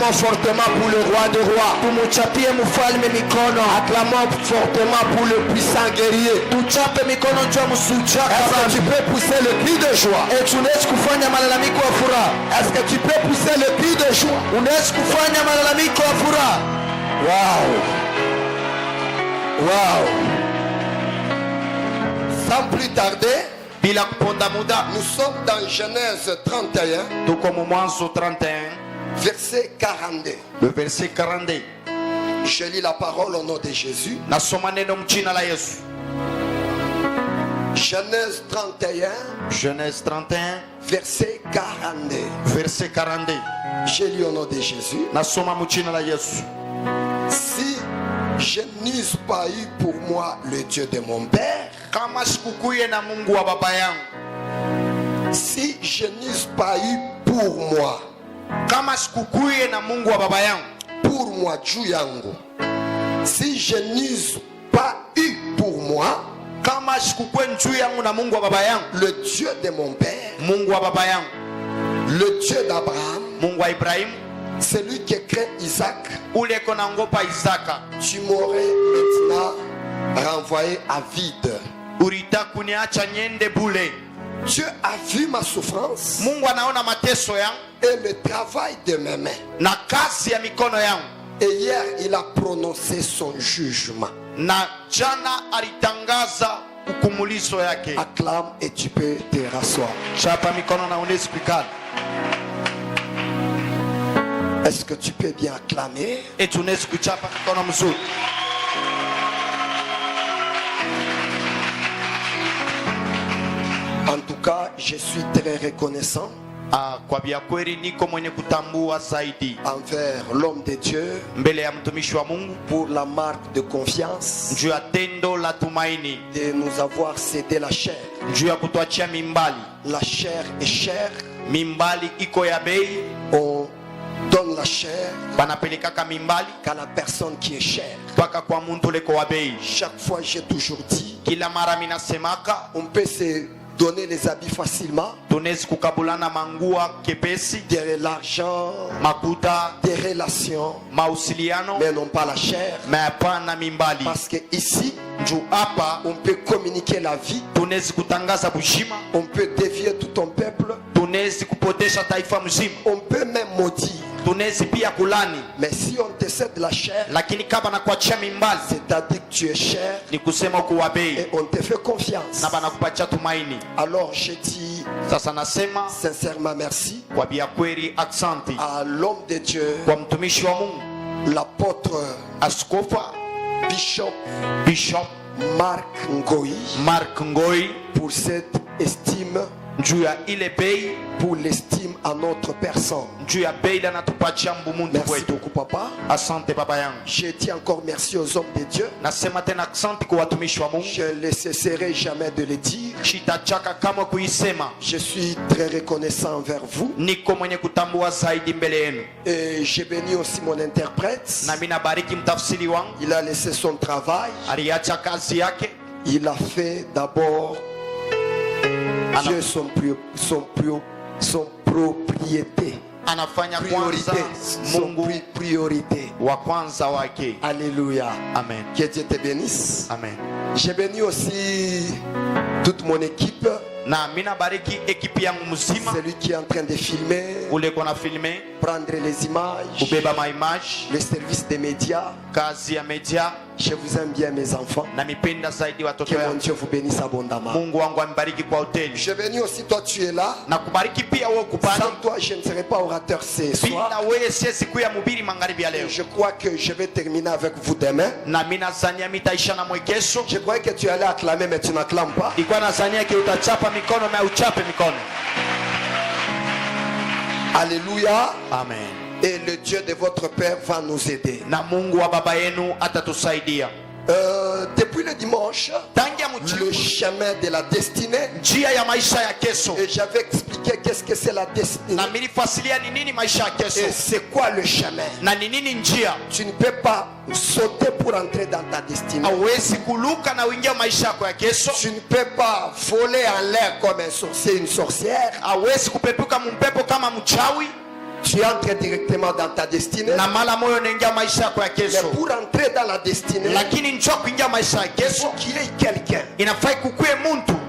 Acclamons fortement pour le roi des rois. Tumuchapie mfalme mikono. Acclamons fortement pour le puissant guerrier. Tuchape mikono jua msuja. Est-ce que tu peux pousser le cri de joie? Et tu n'es kufanya malalamiko ya furaha. Est-ce que tu peux pousser le cri de joie? Unaweza kufanya malalamiko ya furaha. Wow. Wow. Sans plus tarder, nous sommes dans Genèse 31, verset 42. Le verset 42. Je lis la parole au nom de Jésus. Genèse 31, Genèse 31, verset 42. verset 42. Je lis au nom de Jésus. Si je n'eusse pas eu pour moi le Dieu de mon père, si je n'eusse pas eu pour moi, juu yangu, si je n'eusse pas eu pour moi le Dieu de mon père, le Dieu d'Abraham, celui qui crée Isaac, tu m'aurais maintenant renvoyé à vide. Dieu a vu ma souffrance et le travail de mes mains. Et hier il a prononcé son jugement. Acclame et tu peux te rasseoir. Est-ce que tu peux bien acclamer? En tout cas, je suis très reconnaissant envers l'homme de Dieu pour la marque de confiance de nous avoir cédé la chair. La chair est chère. On donne la chair qu'à la personne qui est chère. Chaque fois j'ai toujours dit, on peut se donner les habits facilement, de l'argent, des relations, mais non pas la chair. Parce que ici, on peut communiquer la vie, on peut dévier tout ton peuple, on peut même maudire. Mais si on te cède la chair, c'est-à-dire que tu es cher et on te fait confiance. Alors je dis sincèrement merci à l'homme de Dieu, l'apôtre Bishop Mark Ngoyi, pour cette estime, pour l'estime à notre personne. Merci beaucoup papa. Je dis encore merci aux hommes de Dieu. Je ne cesserai jamais de le dire. Je suis très reconnaissant envers vous. Et je bénis aussi mon interprète. Il a laissé son travail. Il a fait d'abord Dieu son propriété. Priorité. Alléluia. Amen. Que Dieu te bénisse. Amen. Je bénis aussi toute mon équipe. Celui qui est en train de filmer, prendre les images, le service des médias. Je vous aime bien mes enfants. Que mon Dieu vous bénisse abondamment. Je bénis aussi toi, tu es là. Sans toi je ne serai pas orateur ce soir. Je crois que je vais terminer avec vous demain. Je croyais que tu allais acclamer mais tu n'acclames pas. Alléluia. Amen. Et le Dieu de votre Père va nous aider. Depuis le dimanche, le chemin de la destinée, et j'avais expliqué qu'est-ce que c'est la destinée et c'est quoi le chemin. Tu ne peux pas sauter pour entrer dans ta destinée. Tu ne peux pas voler en l'air comme un sorcier, une sorcière. tu entres directement dans ta destinée. Mais pour entrer dans la destinée, il faut qu'il y ait quelqu'un.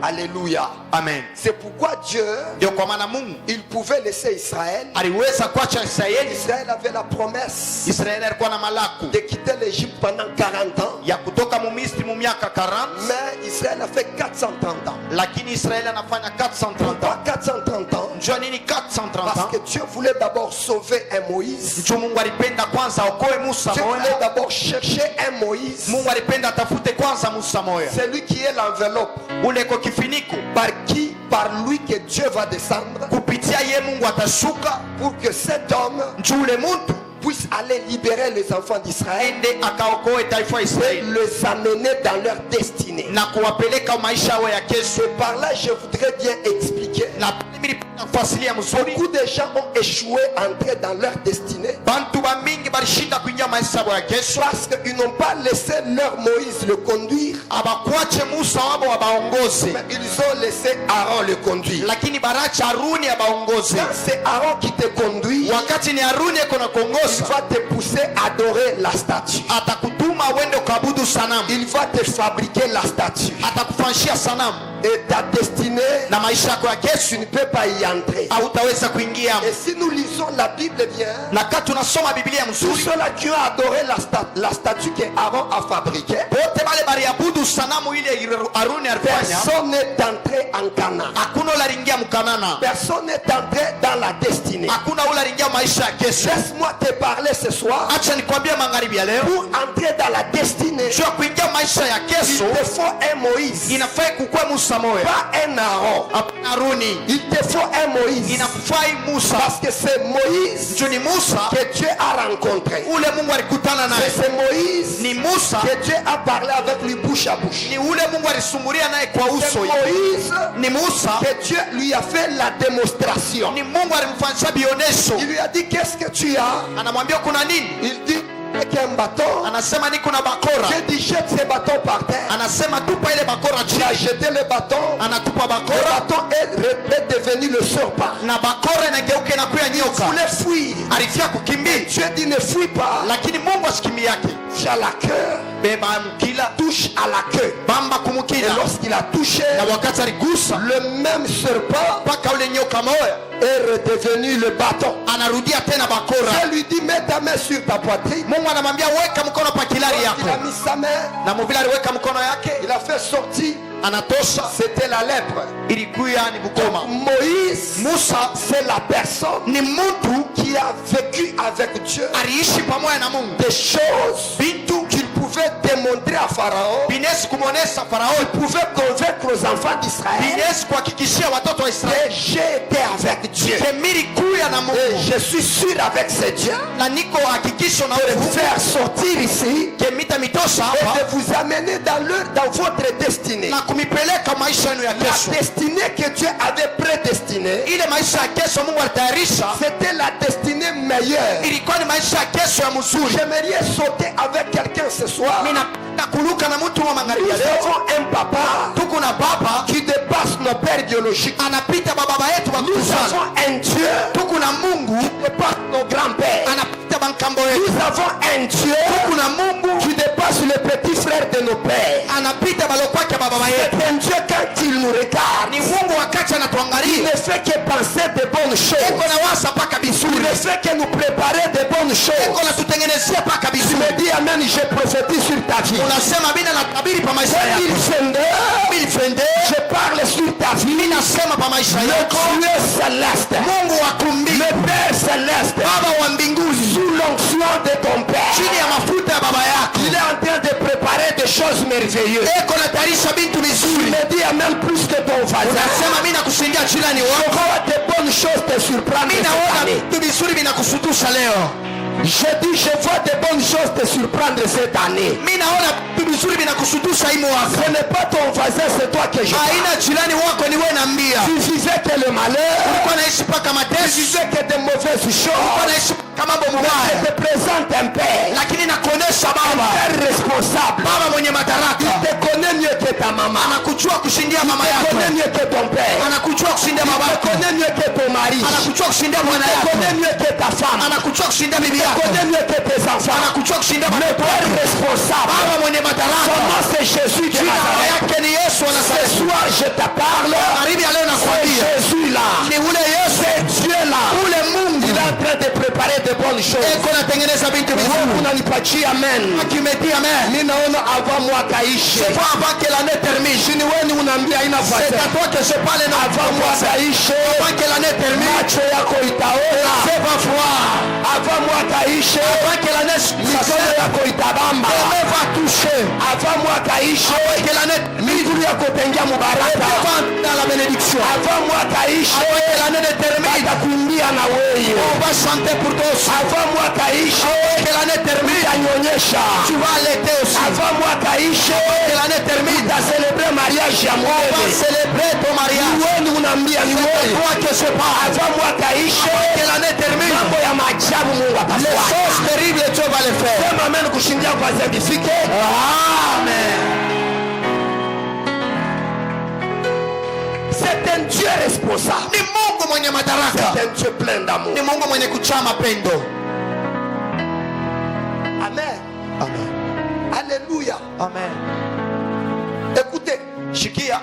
Alléluia. Amen. C'est pourquoi Dieu, il pouvait laisser Israël. Israël avait la promesse de quitter l'Égypte pendant 40 ans. Mais Israël a fait 430 ans. Pourquoi 430 ans? Parce que Dieu voulait d'abord sauver un Moïse. Dieu voulait d'abord chercher un Moïse. C'est lui qui est l'enveloppe par lui que Dieu va descendre pour que cet homme puisse aller libérer les enfants d'Israël et les amener dans leur destinée. Et par là, je voudrais bien expliquer. Beaucoup de gens ont échoué à entrer dans leur destinée parce qu'ils n'ont pas laissé leur Moïse le conduire, mais ils ont laissé Aaron le conduire. Quand c'est Aaron qui te conduit, il va te pousser à adorer la statue. Il va te fabriquer la statue. Et ta destinée, tu ne peux pas y entrer. Et si nous lisons la Bible bien, tous ceux-là qui ont adoré la statue que Aaron a fabriquée, personne n'est entré en Canaan. Personne n'est entré dans la destinée. Laisse-moi te parler ce soir. Pour entrer dans la destinée, il te faut un Moïse, pas un Aaron. Il te faut un Moïse, parce que c'est Moïse que Dieu a rencontré. C'est Moïse que Dieu a parlé avec lui bouche à bouche. C'est Moïse que Dieu lui a fait la démonstration. Il lui a dit, qu'est-ce que tu as? Il dit, avec un bâton. J'ai dit, jette ces bâtons par terre. Tu as jeté le bâton. Le bâton est devenu le serpent. Il voulait fuir. Dieu dit, ne fuis pas. Tu as la queue. Touche à la queue. Et lorsqu'il a touché, le même serpent est redevenu le bâton. Je lui dis, mets ta main sur ta poitrine. Il a mis sa main. Il a fait sortir. C'était la lèpre. Moïse, c'est la personne qui a vécu avec Dieu des choses qu'il pouvait démontrer à Pharaon. Il pouvait convaincre aux enfants d'Israël que j'ai été avec Dieu. Et je suis sûr avec ce Dieu de vous faire sortir ici et de vous amener dans votre destinée. La destinée que Dieu avait prédestinée, c'était la destinée meilleure. J'aimerais sauter avec quelqu'un ce soir. Nous avons un papa qui dépasse nos pères biologiques. Nous avons un Dieu qui dépasse nos grands-pères. Nous avons un Dieu qui dépasse les petits frères de nos pères. C'est un Dieu quand il nous regarde, il ne fait que penser de bonnes choses. Il ne fait que nous préparer de bonnes choses. Tu me dis amen, je prophétise sur ta vie. 2022, je parle sur ta vie. Le Dieu céleste, le Père céleste, sous l'onction de ton Père, il est en train de préparer des choses merveilleuses. Tu me dis amen plus que ton voisin. Je vois des bonnes choses te surprendre cette année. Je dis, je vois des bonnes choses te surprendre cette année. Ce n'est pas ton voisin, c'est toi que je parle. Tu disais que le malheur, tu disais que des mauvaises choses. Je te présente un père responsable. Il te connaît mieux que ta maman. Anakujua kushindia mama yako. Il connaît mieux que ton père. Anakujua kushindia baba yako. Il connaît mieux que ton mari. Anakujua kushindia bwana yako. Il connaît mieux que ta femme. Anakujua kushindia bibi Il yako. connaît mieux que tes enfants. Anakujua kushindia baba yako. Le père responsable. Baba mwenye madaraka. Comment c'est Jésus de Nazareth? Yake ni Yesu anasema. Ce soir je te parle. Karibu leo nakwambia. Jésus là. Ni ule Yesu. C'est Dieu là. Ule Mungu. Il est en train de préparer de bonnes choses. Eko natengeneza vitu vizuri. Wewe unanipatia amen. Akimetia amen. Mimi naona avant mwaka ishi. C'est pas avant que l'année termine. Chini wewe unaambia haina faida. C'est à toi que je parle na Avant mwaka ishi. Avant que l'année termine. Macho yako itaona. C'est pas froid. Avant mwaka ishi. Avant que l'année mikono yako itabamba. Elle va toucher. Avant mwaka ishi. Avant que l'année miguu yako itaingia mubaraka. Dans la bénédiction. Avant mwaka ishi. Avant que l'année termine. Atakuimbia na wewe. On va chanter pour toi aussi. Avant mwaka ishi. Avant que l'année termine. Utanyonyesha. Tu vas allaiter aussi. Avant mwaka ishi. Avant que l'année termine. Utaselebre mariage ya On mwewe. va célébrer ton mariage. Ni wewe unaambia ni wewe. C'est toi que je parle. Avant mwaka ishi. Avant que l'année termine. Mambo ya maajabu Mungu atafanya. Les choses terribles Dieu va les faire. Sema amen kushindia kwa zedifike. Amen. C'est un Dieu responsable. Ni Mungu mwenye madaraka. C'est un Dieu plein d'amour. Ni Mungu mwenye kuchaa mapendo. Amen. Amen. Alléluia. Amen. Écoutez, Shikia.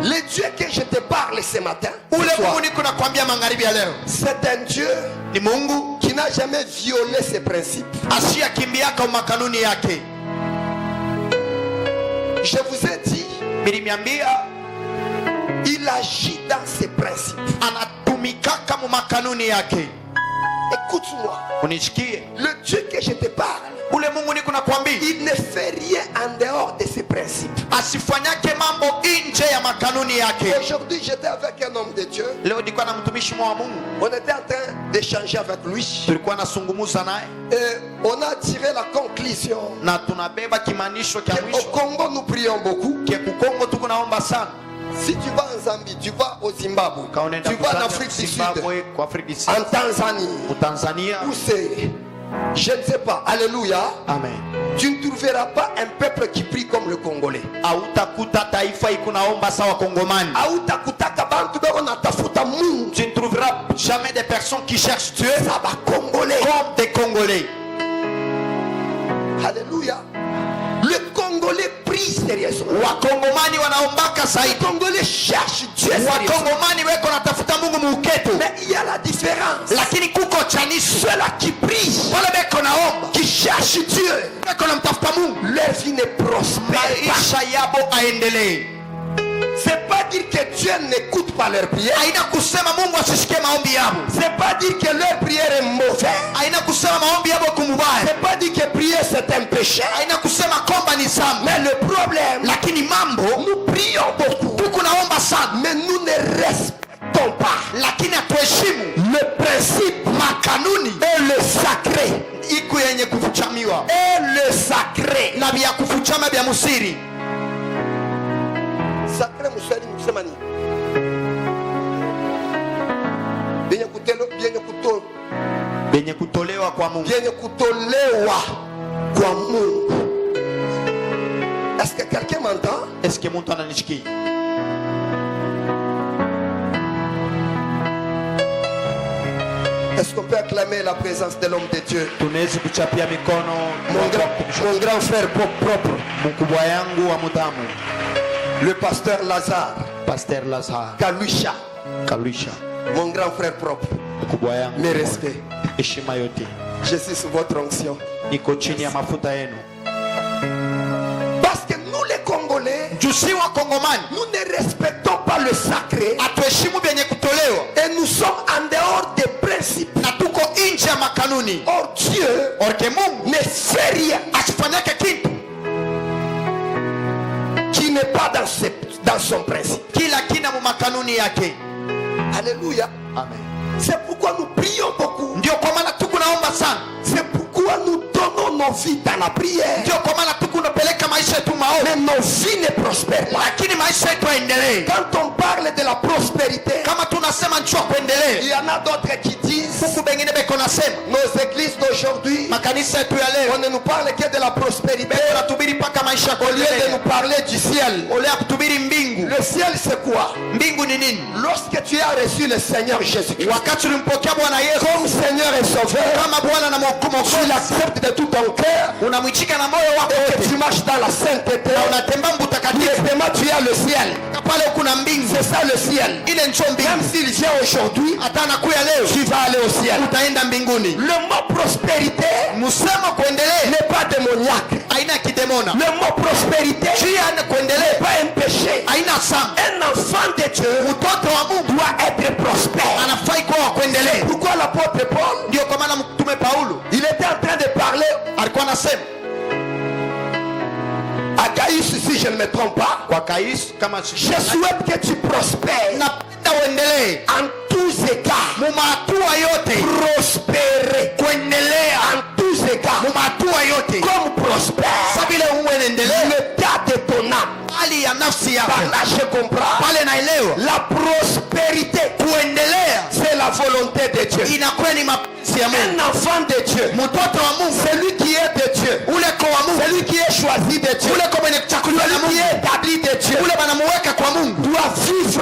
le Dieu que je te parle ce matin, Ule Mungu niko nakwambia magharibi ya leo. c'est un Dieu Ni Mungu qui n'a jamais violé ses principes. asiyakimbiaka makanuni yake. Je vous ai dit, Nilimiambia il agit dans ses principes. anatumikaka mu makanuni yake. Écoute-moi, Unishikie. le Dieu que je te parle, Ule Mungu niko nakwambia il ne fait rien en dehors de ses principes. asifanyake mambo nje ya makanuni yake. Aujourd'hui, j'étais avec un homme de Dieu. Leo nilikuwa na mtumishi wa Mungu. On était en train d'échanger avec lui. Tulikuwa nasungumuza naye Et on a tiré la conclusion na tunabeba kimaanisho cha qu'au mwisho. Congo, nous prions beaucoup. Ke Kongo tuko naomba sana. Si tu vas en Zambie, tu vas au Zimbabwe, tu vas en Afrique du Sud, Zimbabwe, kwa Afrika du Sud, en Tanzanie, au Tanzania. où c'est, je ne sais pas, alléluia, Amen. tu ne trouveras pas un peuple qui prie comme le Congolais. Hautakuta taifa iko naomba sawa Kongomani. Hautakutaka bantu beko natafuta Mungu. Tu ne trouveras jamais des personnes qui cherchent Dieu Ça va Congolais. comme des Congolais. Alléluia. Le Congolais prie sérieusement. Wakongomani wanaombaka Le zaidi. Congolais cherche Dieu sérieusement. Wakongomani weko natafuta Mungu muuketo. Mais il y a la différence. Lakini kuko chanisi. Ceux-là qui prient, Wale beko naomba. qui cherchent Dieu, Beko namtafuta Mungu. leur vie ne prospère pas. Maisha yabo aendelee. C'est pas dire que Dieu n'écoute pas leur prière. Haina kusema Mungu asisikie maombi yabo. C'est pas dire que leur prière est mauvaise. Haina kusema maombi yabo kumubaya. C'est pas dire que prier c'est un péché. Haina kusema komba ni zambi. Mais le problème, Lakini mambo nous prions beaucoup, tuko naomba sana. mais nous ne respectons pas Lakini hatuheshimu le principe, makanuni et le sacré, iko yenye kufuchamiwa et le sacré. na vya kufuchama vya musiri. Sacré muswali mkusema nini? Benye kutolewa kwa Mungu. Vyenye kutolewa kwa Mungu. Est-ce que quelqu'un m'entend? Est-ce que mtu ananishikia? Est-ce qu'on peut acclamer la présence de l'homme de Dieu? Tunaweza kuchapia mikono Mon grand frère propre, mkubwa yangu wa mutamu, le pasteur Lazare Pasteur Lazare Kalusha, Kalusha, mon grand frère propre, mkubwa yangu, mes respects. heshima yote. Je suis sous votre onction. Niko chini ya mafuta yenu. Parce que nous les Congolais, Jusi wa Kongomani nous ne respectons pas le sacré atuheshimu vyenye kutolewa et nous sommes en dehors des principes. na tuko nje ya makanuni. Or Dieu Orke Mungu ne fait rien asifanyake kitu qui n'est pas dans son principe. kila kina mu makanuni yake. Alléluia. Amen. C'est pourquoi nous prions beaucoup. Ndio kwa maana tuko naomba sana. C'est pourquoi nous donnons nos vies dans la prière. Ndio kwa maana tuko tunapeleka maisha yetu maombi, Mais nos vies ne prospèrent pas. lakini maisha yetu yaendelee. Quand on parle de la prospérité, Kama tunasema njoo il kuendelee, y en a d'autres qui disent Nos églises d'aujourd'hui, on ne nous parle que de la prospérité au lieu de nous parler du ciel. Le ciel c'est quoi? Lorsque tu as reçu le Seigneur Jésus-Christ comme Seigneur et Sauveur, tu l'acceptes de tout ton cœur et que tu marches dans la sainteté, directement tu as le ciel. C'est ça le ciel. Même s'il vient aujourd'hui, tu vas aller au ciel. Le mot prospérité n'est pas démoniaque. Le mot prospérité n'est pas un péché. Un enfant de Dieu doit être prospère. Pourquoi l'apôtre Paul, il était en train de parler à Caïs, si je ne me trompe pas, je souhaite que tu prospères en tous égards. Prospérer en tous égards. Comme prospère l'état de ton âme. Par là je comprends. La prospérité c'est la volonté de Dieu. Un enfant de Dieu, celui qui est de Dieu, celui qui est choisi de Dieu, celui qui est établi de Dieu, doit vivre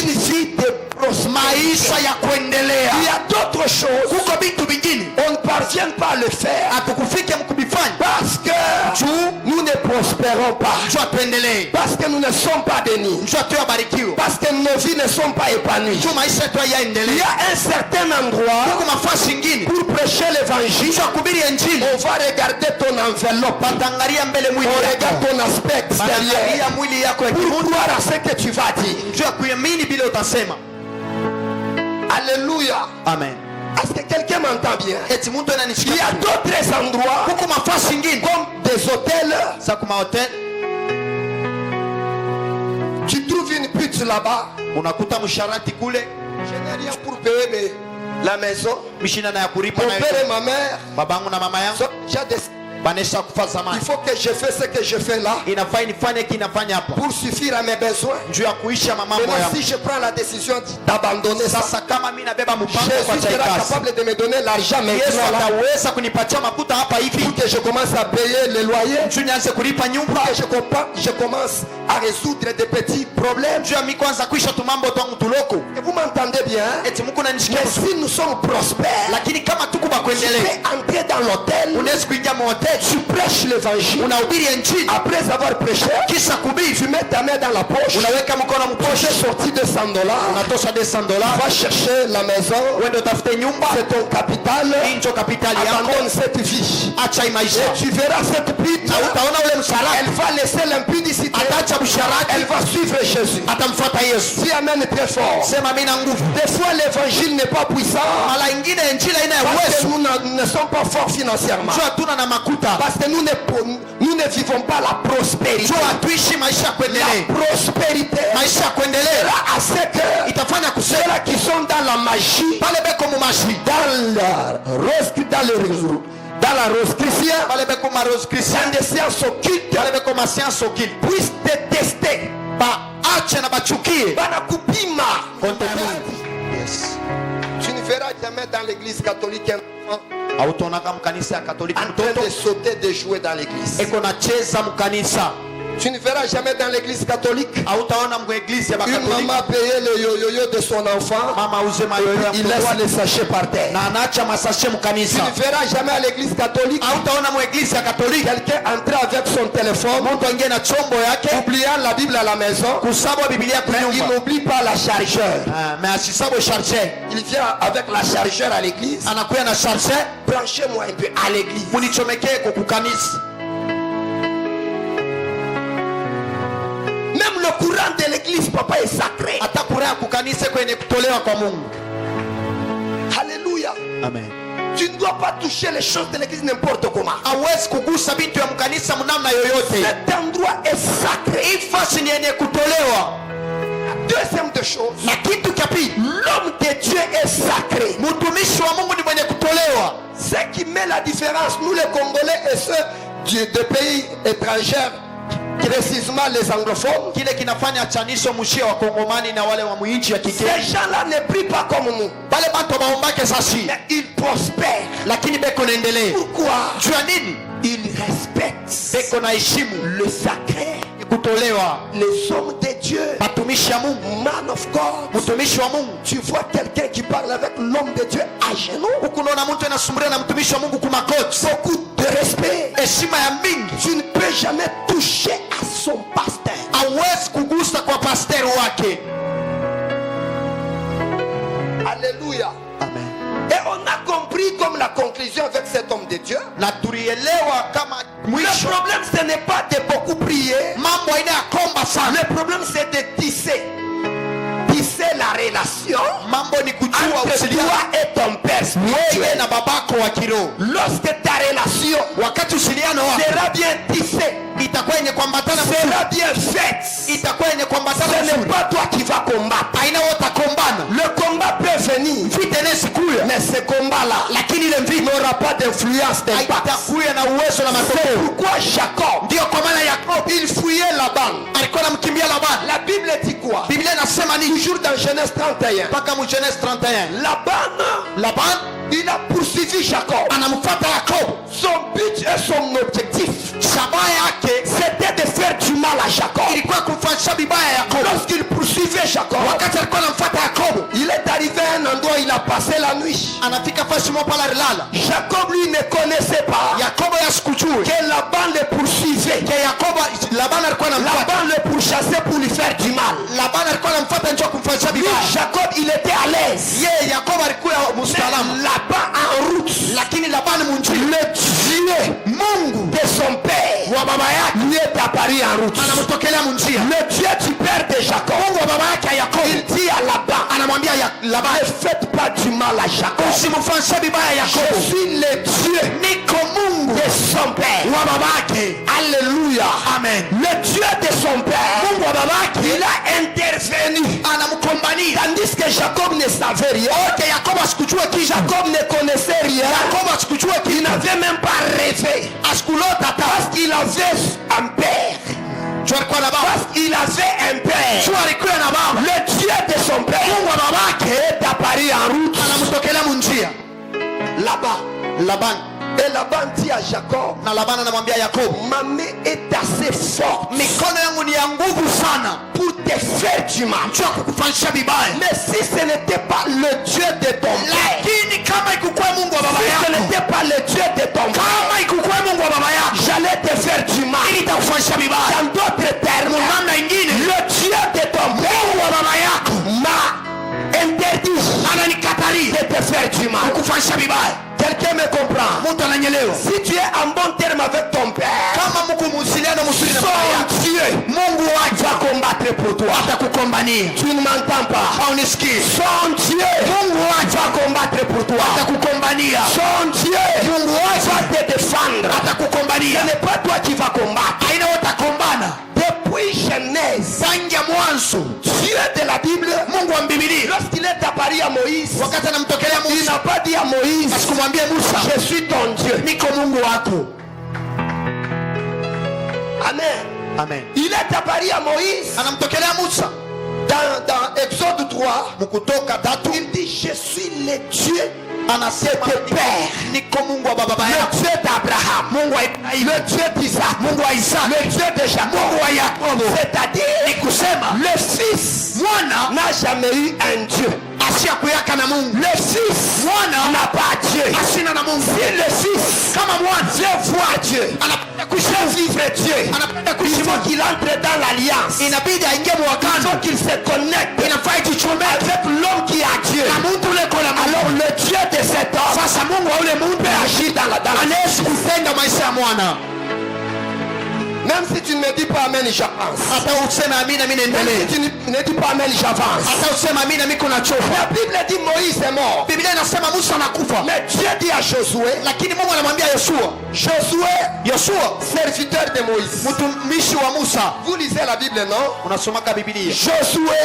une vie de prospérité. Il y a d'autres choses, on ne parvient pas à le faire parce que nous ne prospérons pas, parce que nous ne sommes pas bénis, parce que nos vies ne sont pas épanouies. Il y a un certain endroit pour prêcher l'évangile, on va regarder ton enveloppe, on regarde ton aspect extérieur pour croire à ce que tu vas dire. Alléluia. Amen. Est-ce que quelqu'un m'entend bien? Il y a d'autres endroits comme des hôtels. Tu trouves une pute là-bas. Je n'ai rien pour payer la maison. Mon père et ma mère. Il faut que je fasse ce que je fais là pour suffire à mes besoins. Maintenant, si je prends la décision d'abandonner ça, Jésus sera capable de me donner l'argent maintenant pour que je commence à payer le loyer, pour que je commence à résoudre des petits problèmes. Et vous m'entendez bien? Mais si nous sommes prospères, tu peux entrer dans l'hôtel, tu prêches l'évangile. Après avoir prêché, tu mets ta main dans la poche. Tu es sorti de $100. Tu vas chercher la maison. C'est ton capital. Abandonne cette vie. Et tu verras cette pute. Elle va laisser l'impudicité. Elle va suivre Jésus. Si amen est très fort. Des fois l'évangile n'est pas puissant parce que nous ne sommes pas forts financièrement, parce que nous ne vivons pas la prospérité. La prospérité sera à ce que ceux-là qui sont dans la magie, dans la roscricia, dans des sciences occultes, puissent détester. Tu ne verras jamais dans l'église catholique un enfant en train de sauter, de jouer dans l'église. Tu ne verras jamais dans l'église catholique une maman payer le yo-yo de son enfant, il laisse les sachets par terre. Tu ne verras jamais à l'église catholique quelqu'un entrer avec son téléphone, oubliant la Bible à la maison, mais il n'oublie pas la chargeur. Il vient avec la chargeur à l'église. Branchez-moi un peu à l'église. Même le courant de l'église, papa, est sacré. Alléluia. Amen. Tu ne dois pas toucher les choses de l'église n'importe comment. Cet endroit est sacré. Deuxième de choses, l'homme de Dieu est sacré. Ce qui met la différence, nous les Congolais et ceux des pays étrangers, précisément les anglophones, kile kinafanya chanisho mushia wa Kongomani na wale wa muinchi ya kigeni. Ces gens-là ne prient pas comme nous. Bale bantu baombake sashi, Mais ils prospèrent. lakini beko naendelea. Pourquoi? Jua nini? Ils respectent Beko na heshimu le sacré. kutolewa. Les hommes de Dieu, Batumishi ya Mungu, man of God. mtumishi wa Mungu. Tu vois quelqu'un qui parle avec l'homme de Dieu à genoux. Ukunaona mtu anasumbulia na mtumishi wa Mungu kumakoti. Beaucoup de respect. Heshima ya mingi. Tu ne peux jamais toucher à son pasteur. Hawezi kugusa kwa pastor wake. Alléluia. Amen. Et on a compris comme la conclusion avec cet homme de Dieu. Na tulielewa kama Le mwisho problème ce n'est pas de beaucoup prier. mambo aina ya komba sana. Le problème c'est de tisser la relation Mambo ni kujua entre usiliano toi et ton père wewe spirituel. na babako wa kiroho. Lorsque ta relation Wakati usiliano wako sera bien tissée, itakuwa yenye kuambatana vizuri, sera bien faite, itakuwa yenye kuambatana ce n'est vizuri. pas toi qui vas combattre. Aina watakombana. Le combat peut venir, Vita inaweza kuja, mais ce combat-là, lakini ile vita n'aura pas d'influence, d'impact. haitakuwa na uwezo na C'est matokeo. pourquoi Jacob, Ndio kwa maana Yakobo il fuyait Laban. alikuwa anamkimbia Labani. La Bible dit quoi? Biblia inasema nini? Toujours dans Genèse 31. Mpaka mu Genèse 31. Laban Il a poursuivi Jacob. anamfuata Yakobo. Son but et son objectif, Shabaha yake c'était de faire du mal à Jacob. ilikuwa kumfanyisha vibaya Yakobo. Lorsqu'il poursuivait Jacob, Wakati alikuwa anamfuata Yakobo, il est arrivé à un endroit où il a passé la nuit. anafika fasi moja pala alilala. Jacob lui ne connaissait pas Yakobo yasikujue que Laban le poursuivait. ke Yakobo Laban alikuwa anamfuata. Laban le pourchassait pour lui faire du mal. Laban alikuwa anamfuata njoo kumfanyisha Lui, vibaya. Jacob, il était à l'aise. Yeye Yakobo alikuwa Mais msalama, Laban en route, lakini Laban munjia, le Dieu Mungu de son père wa baba yake lui est apparu en route. anamtokelea munjia. Le Dieu du père de Jacob, Mungu wa baba yake Yakobo il dit à Laban, anamwambia Laban, ne faites pas du mal à Jacob. usimfanyishe vibaya Je Yakobo, suis le Dieu niko Mungu de son père. wa baba yake. Alléluia. Amen. Le Dieu de son père, Mungu wa baba yake il a intervenu. anamkombania. Tandis que Jacob ne savait rien. Okay, Yakobo asikujue kitu. Jacob ne connaissait rien. Yakobo asikujue Il kitu. n'avait même pas rêvé. Asikulota hata. Parce qu'il avait un père. Jua alikuwa na baba. Parce qu'il avait un père. Jua alikuwa na baba. Le Dieu de son père, Mungu wa baba yake est apparu en route anamtokelea munjia. là-bas. Laban Et Laban dit à Jacob, na Laban anamwambia Yakobo, ma main est assez forte mikono yangu ni ya nguvu sana pour te faire du mal. jua kukufanyisha vibaya. Mais si ce n'était pas le Dieu de ton père, Lakini kama ikukuwa Mungu wa baba si ce yako, n'était pas le Dieu de ton père, kama ikukuwa Mungu wa baba yako, j'allais te faire du mal. ili itakufanyisha vibaya. Dans d'autres termes, Namna ingine, le Dieu de ton Mungu père wa baba yako m'a interdit ananikatalia de te faire du mal. kukufanyisha vibaya. Quelqu'un me comprend? Mtu ananyelewa. Si tu es en bon terme avec ton père, Kama Mungu muusiliano mzuri na baba son yako, Dieu Mungu wake va combattre pour toi. atakukombania. Tu ne m'entends pas? Haunisikii? Son Dieu Mungu wake va combattre pour toi. atakukombania. Son Dieu Mungu wake va te défendre. Ce atakukombania. n'est pas toi qui vas combattre. Aina watakombana. Depuis Genèse, Tangia mwanzo, Dieu de la Bible, Mungu wa Biblia lorsqu'il est apparu à Moïse, wakati anamtokelea il Musa, n'a pas dit à Moïse, asikumwambie Musa, je suis ton Dieu. niko Mungu wako. Amen. Amen. Il est apparu à Moïse Anamtokelea Musa dans Exode 3. Kutoka 3, Il dit, je suis le Dieu anasema de père. niko Mungu wa baba Le yako, Dieu d'Abraham, Mungu wa Ibrahimu, le Dieu d'Isaac, Mungu wa Isaka, le Dieu de Jacob, Mungu wa Yakobo. c'est-à-dire Ni kusema le Fils mwana n'a jamais eu un Dieu. asiyakuyaka na Mungu, Le Fils mwana n'a pas Dieu. asina na Mungu. Si le Fils Kama mwana veut voir Dieu, anapenda veut kuishi, vivre Dieu, anapenda il kuishi, faut qu'il entre dans l'alliance. inabidi aingie Il mwakano, faut qu'il se connecte inafaa ijichomeke avec l'homme qui a Dieu. na mtu ule kola Mungu. Alors le Dieu de cet homme Sasa Mungu wa ule mtu peut agir dans la anaweza kutenda maisha ya mwana. Même si tu ne me dis pas Amen, j'avance. Hata useme amina, mimi Même naendelea. si tu ne dis pas Amen, j'avance. Hata useme amina, mimi kuna chofa. La Bible dit Moïse est mort. Biblia inasema Musa anakufa, Mais Dieu dit à Josué, lakini Mungu anamwambia Yoshua, Josué, serviteur de Moïse. mtumishi wa Musa. Vous lisez la Bible, non? Unasomaka Biblia. Josué,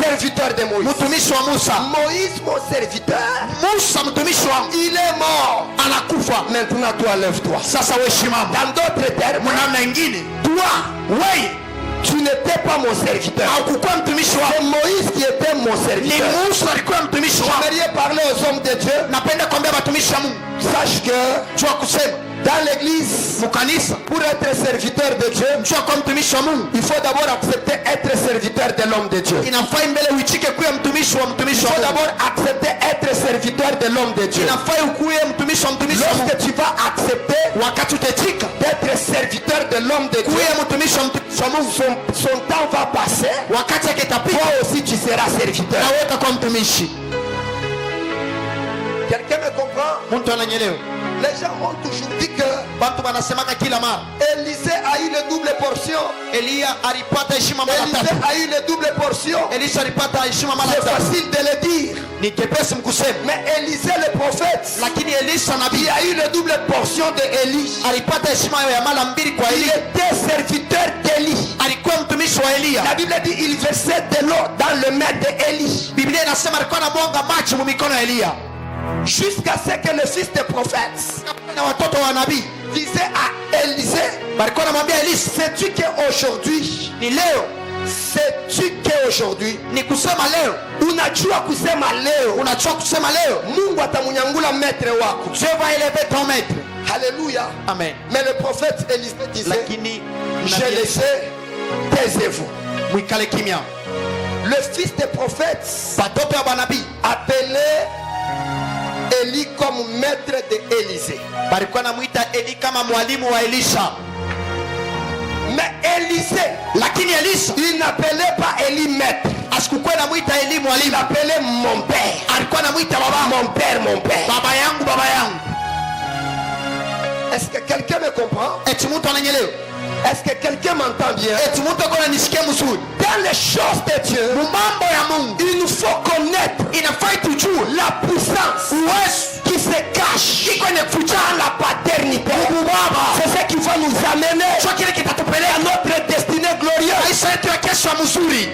serviteur de Moïse. Mtumishi wa Musa. Moïse, mon serviteur, Musa mtumishi wangu il est mort. anakufa. umekufa. Maintenant toi lève-toi. Sasa wewe simama. Dans d'autres termes, Mwanamna nyingine, toi, wewe tu n'étais pas mon serviteur. haukuwa mtumishi C'est wangu. Moïse qui était mon Ni serviteur. Musa alikuwa mtumishi wangu. J'aimerais parler aux hommes de Dieu. Napenda kuambia watumishi wa Mungu, Sache que jua kusema dans l'église, mkanisa, pour être serviteur de Dieu, jua kwa mtumishi wa Mungu il faut d'abord accepter être serviteur de l'homme de Dieu. inafai mbele uichike kuwa mtumishi wa Il mtumishi wa faut Mungu. d'abord accepter être serviteur de l'homme de Dieu. Inafai ukuwe mtumishi wa mtumishi wa Mungu. Lorsque tu vas accepter Wakati utachika d'être serviteur de l'homme de Dieu, kuwa mtumishi wa mtumishi wa Mungu, son temps va passer. wakati yake itapita, Toi aussi tu seras serviteur. na wewe utakuwa mtumishi. Quelqu'un me comprend? Mtu ananyelewa. Les gens ont toujours dit que Watu wanasemaka kila mara Élisée a eu le double portion. Eliya alipata heshima mara Élisée tatu. a eu le double portion. Elisha alipata heshima mara C'est tatu. facile de le dire. Ni kepesi mkusema, Mais Élisée le prophète, lakini Elisha il nabii a eu le double portion de Élie. alipata heshima ya mara mbili kwa Il Eliya. était serviteur d'Élie. Alikuwa mtumishi wa Eliya. La Bible dit il versait de l'eau dans le main d'Élie. Biblia inasema alikuwa anamwaga maji mu mikono ya Eliya. Jusqu'à ce que le fils des prophètes Na watoto wa nabii disait à Élisée, walikuwa wanamwambia Elisha, sais-tu qu'aujourd'hui, ni leo, sais-tu qu'aujourd'hui, ni kusema leo, unajua kusema leo, unachua kusema leo, Mungu atamunyangula maître wako. Dieu va élever ton maître. Alléluia. Amen. Mais le prophète Élisée disait, Lakini je nabii le sais, taisez-vous. mwikale kimya. Le fils des prophètes Watoto wa nabii appelait Élie comme maître de Élisée. walikuwa namuita Eli kama mwalimu wa Elisha. Mais Élisée, Lakini Elisha il n'appelait pas Élie maître. asikukuwa namuita Eli Il mwalimu, appelait mon père. alikuwa namuita baba, Mon père, mon père. baba yangu, baba yangu. Est-ce que quelqu'un me comprend? Eti mtu ananyelewa? Est-ce que quelqu'un m'entend bien? Eti mtu ako ananisikia mzuri? Dans les choses de Dieu, Mambo ya Mungu il nous faut connaître inafai tujue la puissance uwezo qui se cache iko inaficha dans la paternité. Baba. C'est ce qui va nous amener Sio kile kitatupelea à notre destinée glorieuse. maisha yetu ya kesho mzuri.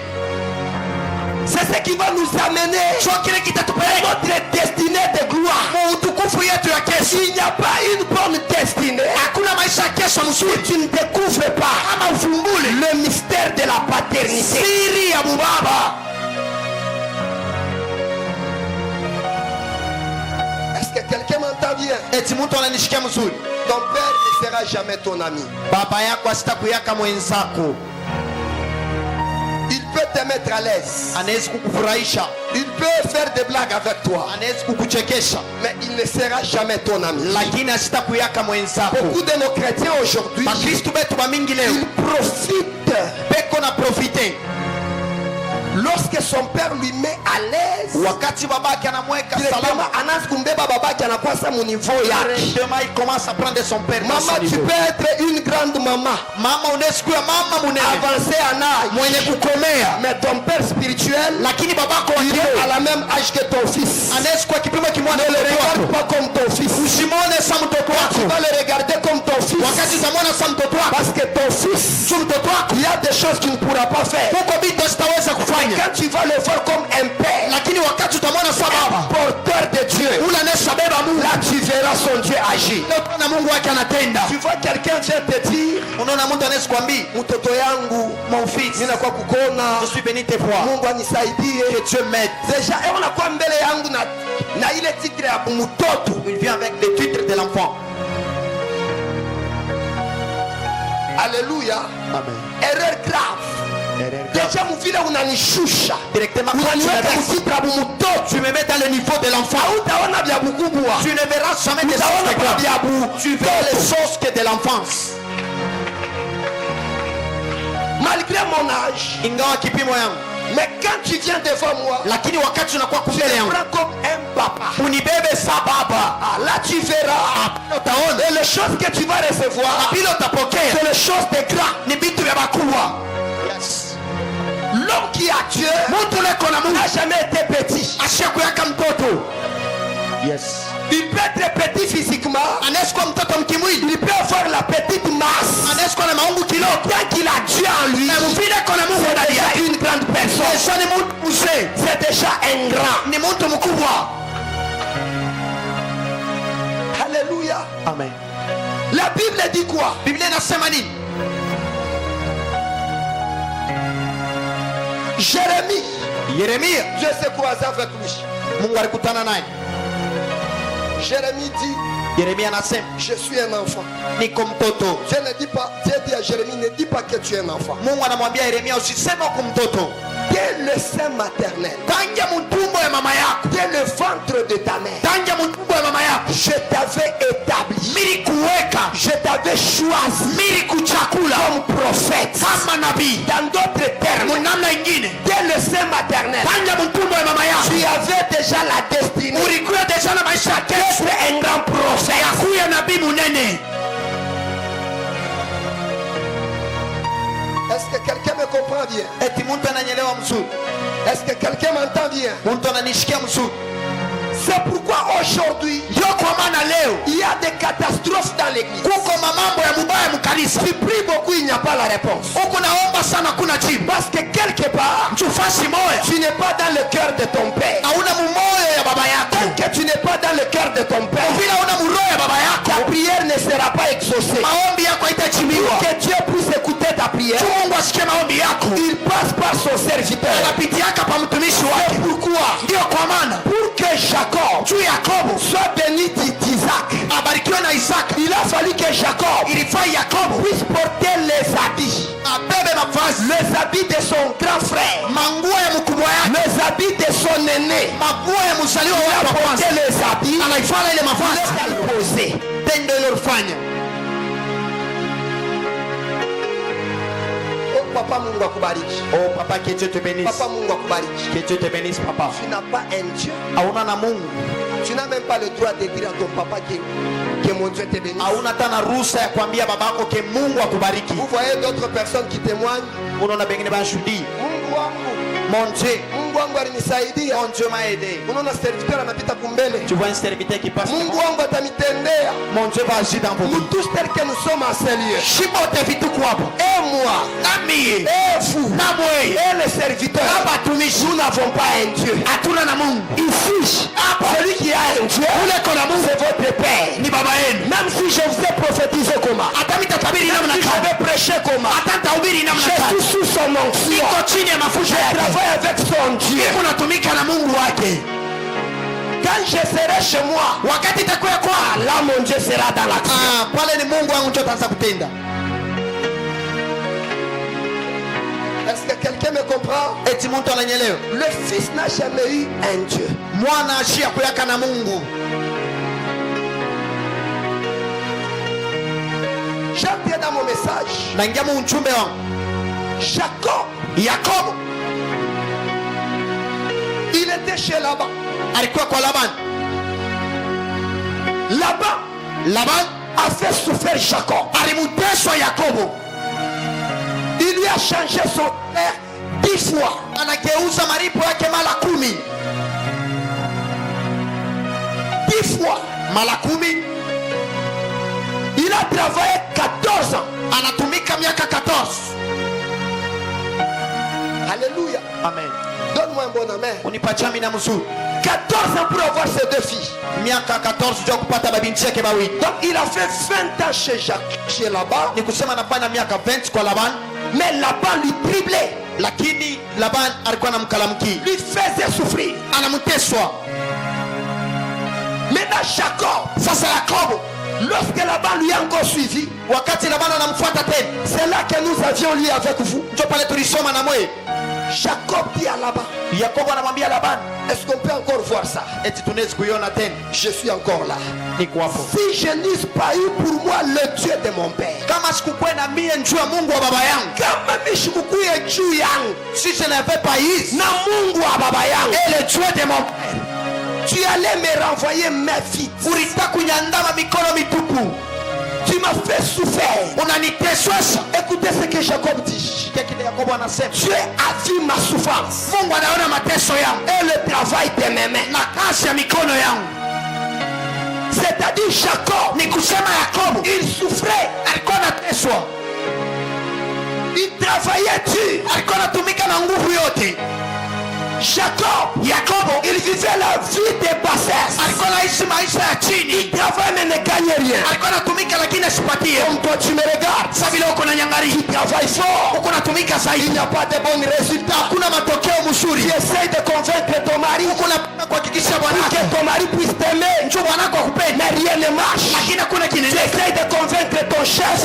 C'est ce qui va nous amener Sio kile à kitatupelea notre destinée de gloire. utukufu yetu ya kesho. Il n'y a pas une bonne destinée Hakuna maisha ya kesho si mzuri tu ne découvres pas kama ufumbule le mystère de la paternité. siri ya baba. Est-ce que quelqu'un m'entend bien? Eti mtu ananishikia mzuri? Ton père ne sera jamais ton ami. Baba yako asitakuyaka mwenzako, Il peut te mettre à l'aise. anaweza kukufurahisha, Il peut faire des blagues avec toi. anaweza kukuchekesha, Mais il ne sera jamais ton ami. lakini asitakuyaka mwenzako. Beaucoup de nos chrétiens aujourd'hui, Bakristu betu bamingi leo ils profitent beko na profite lorsque son père lui met à l'aise. wakati babake anamweka Directement, salama, anaanza kumbeba babake anakuwa sa mu niveau yake. demain il commence à prendre son père dans Maman, son tu niveau. peux être une grande maman, Mama unaweza kuwa mama munene avancée en âge, mwenye kukomea, mais ton père spirituel, lakini babako wa il est à kiroho la même âge que ton fils. anaweza kuwa kipimo kimwana Ne le mtoto regarde wako. pas comme ton fils. Usimwone sa mtoto Tu wako, vas le regarder comme ton fils. wakati utamwona sa mtoto wako, Parce que ton fils, si mtoto wako il y a des choses qu'il ne pourra pas faire. huko vitu sitaweza kufanya, Quand tu vas le voir comme un père, lakini wakati utamwona sa baba porteur de Dieu, ule anayeshabeba Mungu, là tu verras son Dieu agir. na Mungu wake anatenda. Tu vois quelqu'un vient te dire, Unaona mtu anaweza kuambia mtoto yangu, mon fils, mimi nakuwa kukona, je suis béni tes fois, Mungu anisaidie. que Dieu m'aide. Deja unakuwa mbele yangu na ile titre ya mtoto. Il vient avec les titres de l'enfant. Alléluia. Amen. Erreur grave. Deja mvile unanishusha. Directement, quand tu Unaniweka me baisses, mtitre ya mtoto. tu me mets dans le niveau de l'enfant. Hautaona vya bukubwa. Tu ne verras jamais des choses Utaona de kwa grave. vya Tu verras les choses que de l'enfance. Malgré mon âge. Ingawa kipimo yangu, Mais quand tu viens devant moi, lakini wakati unakuwa kumbele tu yangu, prends comme un papa. unibebe sa baba. Ah, là tu verras. Utaona Et les choses que tu vas recevoir, bila utapokea c'est les choses de grands. ni vitu vya bakubwa. Yes. L'homme qui a Dieu Mtu leko na Mungu n'a jamais été petit. ashakuyaka mtoto. Yes. Il peut être petit physiquement, Anaweza kuwa mtoto mkimwili, il peut avoir la petite masse. anaweza kuwa na maungu kidogo, Tant qu'il a Dieu en lui, na mvile kona Mungu c'est ndani déjà yake, une grande personne. Yesu ni mtu mzee, C'est déjà un grand. ni mtu mkubwa. Alléluia. Alléluia. Amen. La Bible dit quoi? Biblia inasema nini? Jérémie. Yeremia, Dieu s'est croisé avec lui. Mungu alikutana naye. Jérémie dit, Yeremia anasema, je suis un enfant. niko mtoto. Dieu ne dit pas, Dieu dit à Jérémie, ne dis pas que tu es un enfant. Mungu anamwambia Yeremia, usiseme uko mtoto. Dès le sein maternel, Tanja mtumbo ya mama yako. dès le ventre de ta mère, Tanja mtumbo ya mama yako. je t'avais établi, Mili kuweka. je t'avais choisi Mili kuchakula. comme prophète. Kama nabii. Dans d'autres termes, Munamna ingine. dès le sein maternel, Tanja mtumbo ya mama yako. tu avais déjà la destinée Ulikuwa deja na maisha yake. d'être un grand prophète. Kuya nabii munene. Est-ce que quelqu'un me comprend bien? Eti mtu ananyelewa mzuri. Est-ce que quelqu'un m'entend bien? Mtu ananishikia mzuri. C'est pourquoi aujourd'hui, Ndio kwa maana leo il y a des catastrophes dans l'église. kuko mamambo ya mubaya mkanisa. Tu pries beaucoup, il n'y a pas la réponse. Huko naomba sana kuna jibu. Parce que quelque part, Mchufasi moya. tu n'es pas dans le cœur de ton père. Hauna mumoyo ya baba yako. Que tu n'es pas dans le cœur de ton père, Vile hauna muroho ya baba ta yako. prière ne sera pas exaucée. Maombi yako haitajibiwa. Que Dieu puisse écouter ta prière, Mungu asikie maombi yako. il passe par son serviteur. Anapitiaka pa mtumishi wake. Pourquoi? Ndio kwa maana Pour que Jacob juu Yakobo soit béni d'Isaac, abarikiwe na Isaka. il a fallu que Jacob Ilifaa Yakobo puisse porter les habits. abebe mavazi, Les habits de son grand frère, manguo ya mkubwa yake, les habits de son aîné. manguo ya mzaliwa Il a wake wa porté kwanza. les habits, Anaifanya ile il mavazi. a posé. Tendo ilofanya. Oh papa, Mungu akubariki. Oh papa, que Dieu te bénisse. Papa, Mungu akubariki. Que Dieu te bénisse papa. Tu n'as pas un Dieu. Hauna na Mungu. Tu n'as même pas le droit de dire à ton papa que mon Dieu te bénisse. Hauna tena ruhusa ya kuambia babako ke Mungu akubariki. Vous voyez d'autres personnes qui témoignent. Unaona bengine banashuhudia. Mungu wangu, Mon Dieu, Mungu wangu alinisaidia. mon Dieu m'a aidé. Unaona serviteur anapita kumbele. Tu vois un serviteur qui passe. Mungu wangu atanitendea. Mon Dieu va agir dans vos Nous vies. tous tels que nous sommes en ces lieux. Shibote vitu kwabo. Et moi, Nami. et vous, Namwe. et les serviteurs, nous n'avons pas un Dieu. Hatuna na Mungu. Ici, celui qui a un Dieu, c'est votre Père. Ni baba yenu. Même si je vous ai prophétisé comment, Hata mitatabiri namna si je gani. vais prêcher comment, Hata nitahubiri namna je gani. suis sous son onction. Niko chini ya Je mafuta yake. travaille avec son Dieu. Unatumika na Mungu wake. Quand je serai chez moi, Wakati itakuwa kwa là mon Dieu sera dans l'action. pale ni Mungu wangu ndio ataanza kutenda. Est-ce que quelqu'un me comprend? Eti mtu ananyelewa. Le fils n'a jamais eu un Dieu. Mwana ashia kuyaka na Mungu. J'entends dans mon message, Naingia mu ujumbe wangu. Jacob, Yakobo il était chez Laban. alikuwa kwa Laban. Laban A fait souffrir Jacob. alimuteswa Yakobo. Il lui a changé son père 10 fois. Anageuza maripo yake mara 10. 10 fois. Mara 10. Il a travaillé 14 ans. Anatumika miaka 14. Alléluia. Amen. Donne-moi un bon amen. Unipatia mina mzuri. 14 ans pour avoir ses 2 filles. Miaka 14 ndio kupata babinti yake mawili. Donc il a fait 20 ans chez Laban. Ni kusema anafanya miaka 20 kwa Laban, Mais Laban lui triplait. lakini Laban alikuwa anamkalamki. Lui faisait souffrir. Anamteswa. Maintenant Jacob, Sasa Yakobo, lorsque Laban lui a encore suivi, wakati Laban anamfuata tena, c'est là que nous avions lu avec vous. ndio pale tulisoma na mwe. Jacob dit à Laban, Yakobo anamwambia Laban, est-ce qu'on peut encore voir ça? eti tunaweza kuiona tena. Je suis encore là. Niko hapo. Si je n'eusse pas eu pour moi le Dieu de mon père, Kama sikukwenda mie njua Mungu wa baba yangu, kama mishikukuye juu yangu si je n'avais pas eu na Mungu wa baba yangu, et le Dieu de mon père, tu allais me renvoyer main vide. ulitaka kunyandama mikono mitupu. Tu m'as fait souffrir. Unaniteswesha. Écoutez ce que Jacob dit. Kile Yakobo anasema, Dieu a vu ma souffrance Mungu anaona mateso yangu et le travail de mes mains. na kazi ya mikono yangu. C'est-à-dire Jacob, Ni kusema Yakobo il souffrait, alikuwa anateswa, il travaillait dur. alikuwa anatumika na nguvu yote. Jacob, il vivait la vie de bassesse. Il travaille mais ne gagne rien. Comme toi tu me regardes, tu travailles fort, il n'y a pas de bons résultats. Tu essaies de convaincre ton mari pour que ton mari puisse t'aimer, mais rien ne marche. Tu essaies de convaincre ton chef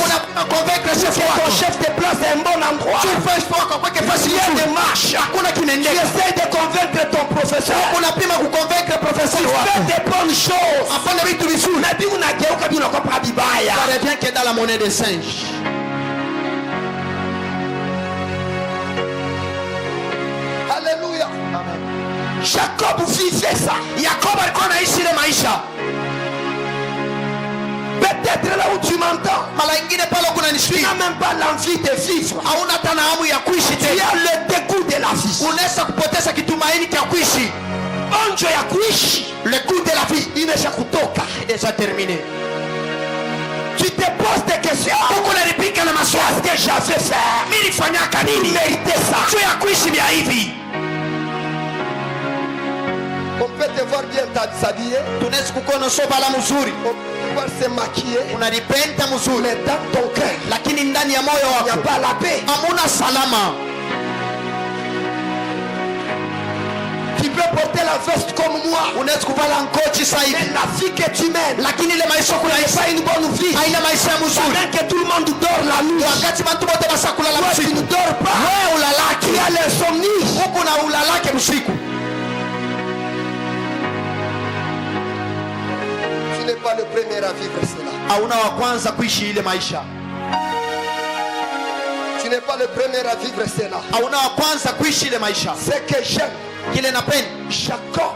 que ton chef te place à un bon endroit, rien ne marche. Tu essaies de convaincre ton professeur, tu fais des bonnes choses, mais ça revient que dans la monnaie des singes. Alléluia. Jacob vivait ça. Peut-être là où tu m'entends, tu n'as même pas l'envie de vivre. Tu as le dégoût de la vie. Onjo ya kuishi, le goût de la vie imesha kutoka, déjà terminé. Tu te poses des questions. Qu'est-ce que j'avais fait? Il méritait ça. On peut te voir bien t'habiller, on peut voir se maquiller, mais dans ton cœur, il n'y a pas la paix. Tu peux porter la veste comme moi, mais la vie que tu mènes n'est pas une bonne vie. Pendant que tout le monde dort la nuit, toi tu ne dors pas. Tu as l'insomnie. Tu n'es pas le premier à vivre cela. Tu n'es pas le premier à vivre cela. Ce que j'aime, Jacob,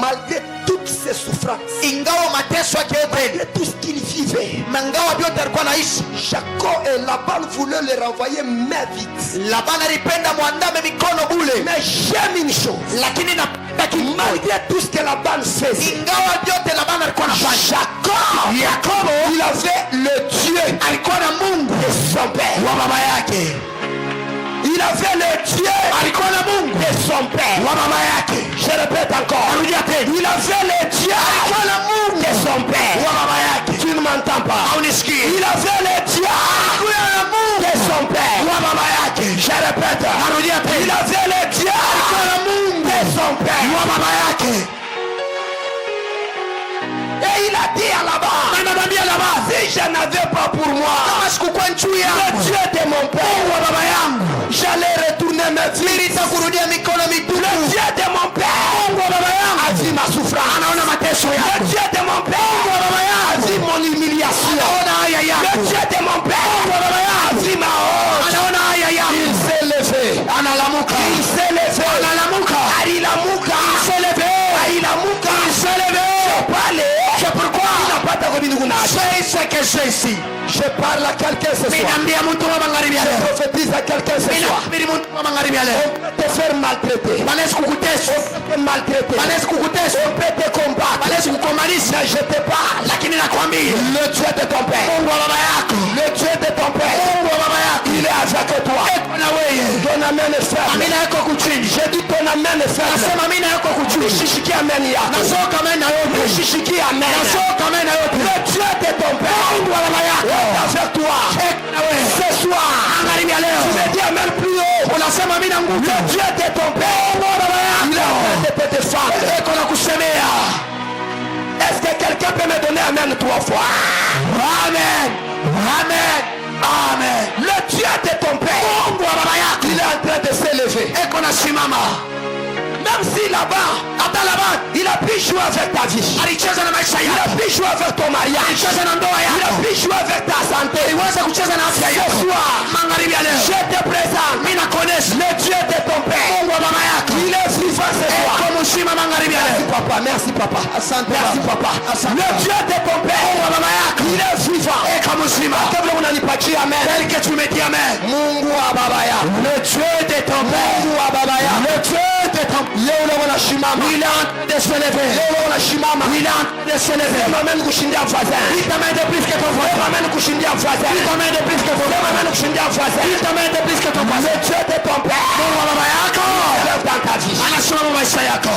malgré toutes ses souffrances, malgré tout ce qu'il vivait, Jacob et Laban voulaient le renvoyer main vite. Mais j'aime une chose, malgré tout ce que Laban faisait, Jacob, il avait le Dieu de son père. Il avait le Dieu de son père. Je répète encore. Il avait le Dieu de son père. Tu ne m'entends pas. Il avait le Dieu de son père. Je répète. Il avait le Dieu de son père. Et il a dit à là-bas, si je n'avais pas pour moi le Dieu de mon père, j'allais retourner mes vies. Le Dieu de mon père a vu ma souffrance. Le Dieu de mon père a vu mon humiliation. Le Dieu de mon père a vu ma honte. Il s'est levé. Il s'est levé. Il s'est levé. C'est pourquoi c'est ce que j'ai ici. Je parle à quelqu'un ce soir. Je prophétise à quelqu'un ce soir. On peut te faire maltraiter. On peut te maltraiter. On peut te combattre. Mais je te parle. Le Dieu de ton père. Le Dieu de ton père. Il est avec toi. Ton amen est ferme. J'ai dit ton amen est ferme. Shishiki amen yako. Shishiki amen. Le Dieu de ton père avec toi. Ce soir, tu me dis amen plus haut. Le Dieu de ton père, il est en train de te défendre. Est-ce que quelqu'un peut me donner amen 3 fois? Amen. Amen. Amen. Le Dieu de ton père, il est en train de s'élever. Même si là-bas, il a pu jouer avec ta vie. Il a pu jouer avec ton mariage. Il a pu jouer avec ta santé. Ce soir, je te présente le Dieu de ton père. Il est vivant ce soir. Merci papa, merci papa. Merci papa. Le Dieu de ton père, il est vivant. Tel que tu me dis amen. Le Dieu de ton père. Le Dieu de ton exemple. Il est en train de se lever. Il est en train de se lever. M'amène kushindia voisin. Il t'amène de plus que ton voisin. M'amène kushindia voisin. Il t'amène de plus que ton voisin. M'amène kushindia voisin. Il t'amène de plus que ton voisin. Le Dieu de ton père. Mungu wa baba yako. Lève dans ta vie. Anasimama maisha yako.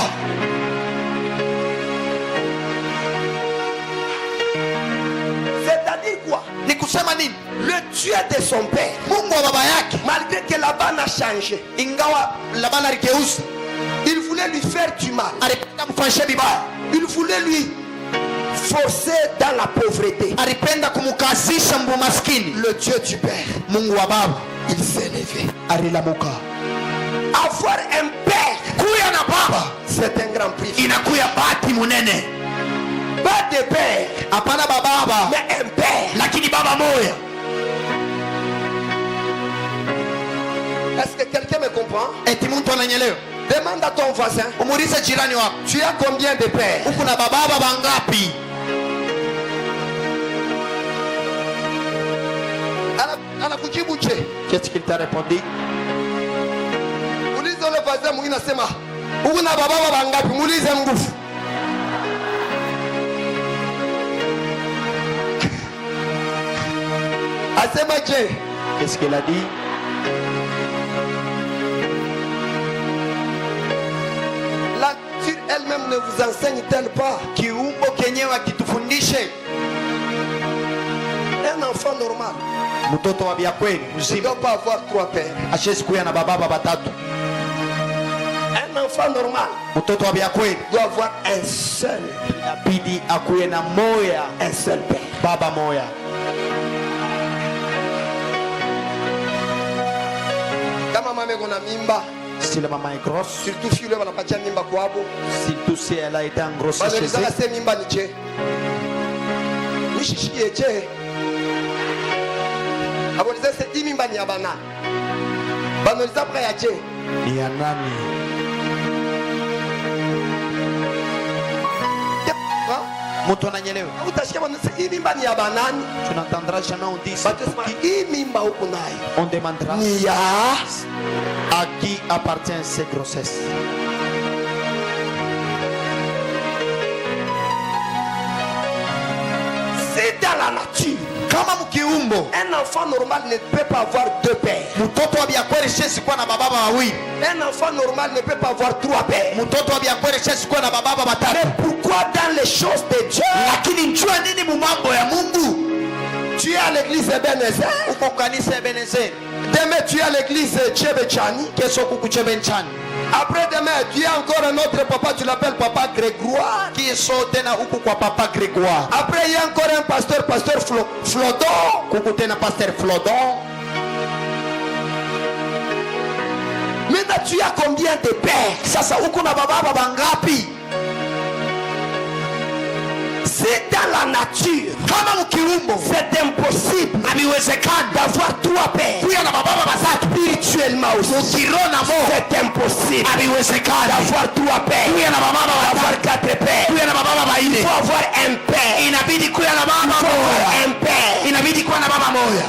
C'est-à-dire quoi? Ni kusema nini? Le Dieu de son père. Mungu wa baba yake, Malgré que Laban a changé, ingawa Labani aligeuza, il voulait lui faire du mal. alipenda kumfanyisha vibaya, Il voulait lui forcer dans la pauvreté. alipenda kumkazisha maskini. Le Dieu du père, Mungu wa baba il s'est levé. alilamuka. Avoir un père, Kuya na baba c'est un grand prix. inakuya bahati munene. Pas de père, Hapana baba, mais un père. lakini baba moya. Est-ce que quelqu'un me comprend? Eti mtu ananyelewa? Demande à ton voisin, Umuulize jirani wako, tu as combien de pères? huku na baba bangapi? Anakujibu je? Qu'est-ce qu'il t'a répondu? Ulize ule voisin mwingine asema, uko na baba wangapi? Muulize nguvu. Asema je? Qu'est-ce qu'il a dit? La nature elle-même ne vous enseigne-t-elle pas? Kiumbo kenyewe akitufundishe. Un enfant normal Mtoto wa biakweli ne mzima doit pas avoir trois pères. ashezi kuya na baba batatu. Un enfant normal Mtoto wa biakweli doit avoir un seul inabidi akuye na moya, un seul père. baba moya. Kama mama iko na mimba, Si la maman est grosse, surtout fille wanapatia mimba kwabo, surtout si elle a été engrossée bana chez bizaka elle, se mimba ni je. Nishishi je. Aboliza se di mimba ni abana. Bana bizaka ya je. ni ya nani? Mtu ananyelewa. Utasikia bana se hii mimba ni abanani. Tu n'entendras jamais on dit ça. Batasema hii mimba huko nayo On demandera ni ya à qui appartient ces grossesses. c'est dans la nature. Kama mkiumbo, Un enfant normal ne peut pas avoir deux pères. mtoto wa biakweli shezi kuwa na baba wawili. Un enfant normal ne peut pas avoir trois pères. Mtoto wa biakweli shezi kuwa na baba batatu. Mais pourquoi dans les choses de Dieu, Lakini njua nini mu mambo ya Mungu? tu es à l'église Ebenezer, Uko kanisa Ebenezer, demain tu es à l'église Chebechani, kesho kukuchebenchani, après demain tu es encore un autre papa, tu l'appelles papa Grégoire, kesho tena huku kwa papa Grégoire, après il y a encore un pasteur, pasteur Flodon, kuku tena pasteur Flodon. maintenant tu as combien de pères? Sasa huku na baba bangapi? C'est dans la nature, Kama mkiumbo, c'est impossible haiwezekani d'avoir trois pères. kuya na baba batatu. Spirituellement aussi, Kiroho na moyo, c'est impossible haiwezekani d'avoir trois pères, kuya na baba batatu. d'avoir quatre pères. Kuya na baba Il baine, faut avoir un père, inabidi kuya na il baba faut moya, avoir un père. inabidi kuwa na baba moya.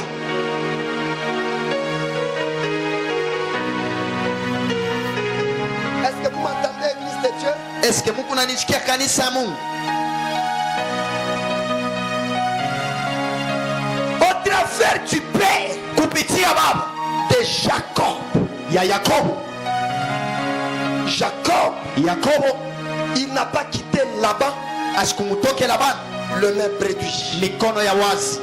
Est-ce que vous m'entendez, Église de Dieu? Est-ce que muku nanisikia kanisa ya Mungu? Au travers du père Kupitia baba de Jacob. ya Yakobo. Yakobo Il n'a pas quitté Laban asikumutoke Labani le même réduit. mikono ya wazi.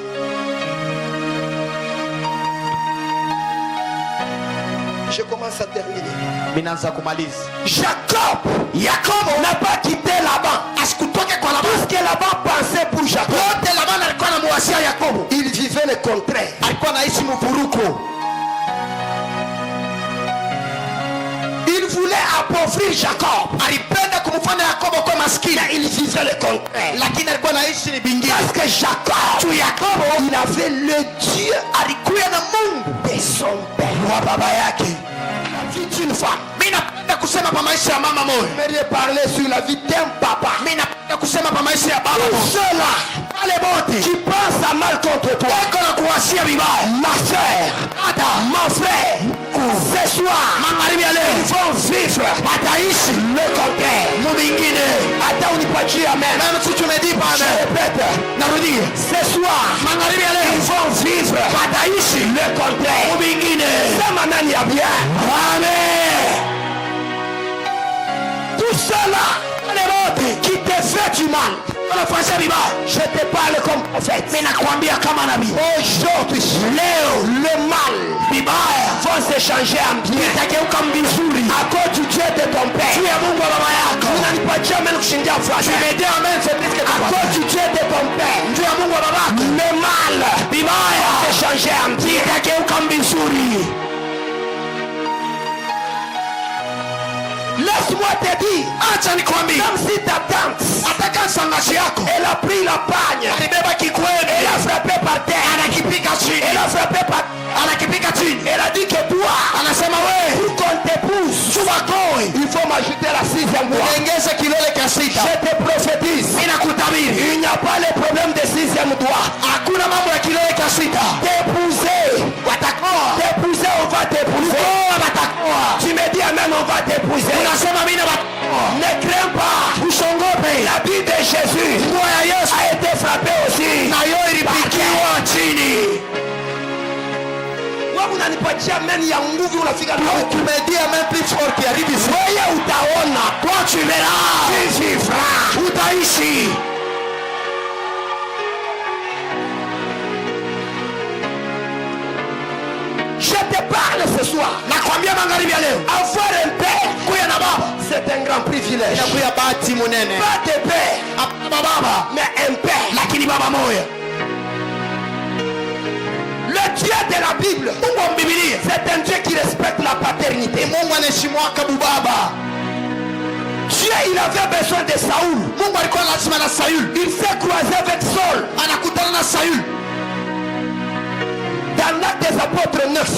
Je commence à terminer. Minaanza kumaliza. Yakob n'a pas quitté Laban Asikutoke kwa Labani. parce que Laban pensait pour Jacob. Wote Labani alikuwa anamuwasia Yakobo. Il vivait le contraire. Alikuwa anaishi mvuruko. Il voulait appauvrir Jacob. Alipenda kumfanya Yakobo kwa maskini. Il vivait le contraire. Lakini alikuwa anaishi ni bingine. Parce que Jacob, Tu Yakobo il avait le Dieu alikuwa na Mungu de son père. wa baba yake. La vie d'une femme. Mimi napenda kusema pa maisha ya mama moyo. J'aimerais parler sur la vie d'un papa. Mimi napenda kusema pa maisha ya baba moyo. Ceux-là Wale wote qui pensent à mal contre toi, wako na kuwasia vibaya. ma soeur, Hata mon frère, c'est soir, ils vont vivre le contraire. Attends, on n'y pas dire amen. Même si tu me dis pas amen, je répète, ce soir, ils vont vivre le contraire. Ça m'amène bien. Amen. Tout cela qui te fait du mal, je te parle comme prophète. Aujourd'hui, le mal va se changer en bien. À cause du Dieu de ton père. À cause du Dieu de ton père, le mal va se changer en bien. Laisse-moi te dire, même si ta tante, elle a pris la pagne, elle a frappé par terre, elle a frappé par elle a dit que toi, pour qu'on t'épouse, il faut m'ajouter la 6e mois. Je te prophétise, il n'y a pas le problème de 6e doigt. T'épouser, on va t'épouser. Tu me dis amen, on va t'épouser. Ne crains pas. La vie de Jésus a été frappée aussi. Tu me dis amen plus fort qui arrive ici. Toi tu verras. Tu vivras. Utaishi. Je te parle ce soir. Avoir un père, c'est un grand privilège. Pas de père, mais un père. Le Dieu de la Bible, c'est un Dieu qui respecte la paternité. Dieu, il avait besoin de Saoul. Il s'est croisé avec Saul. Dans l'acte des apôtres 9,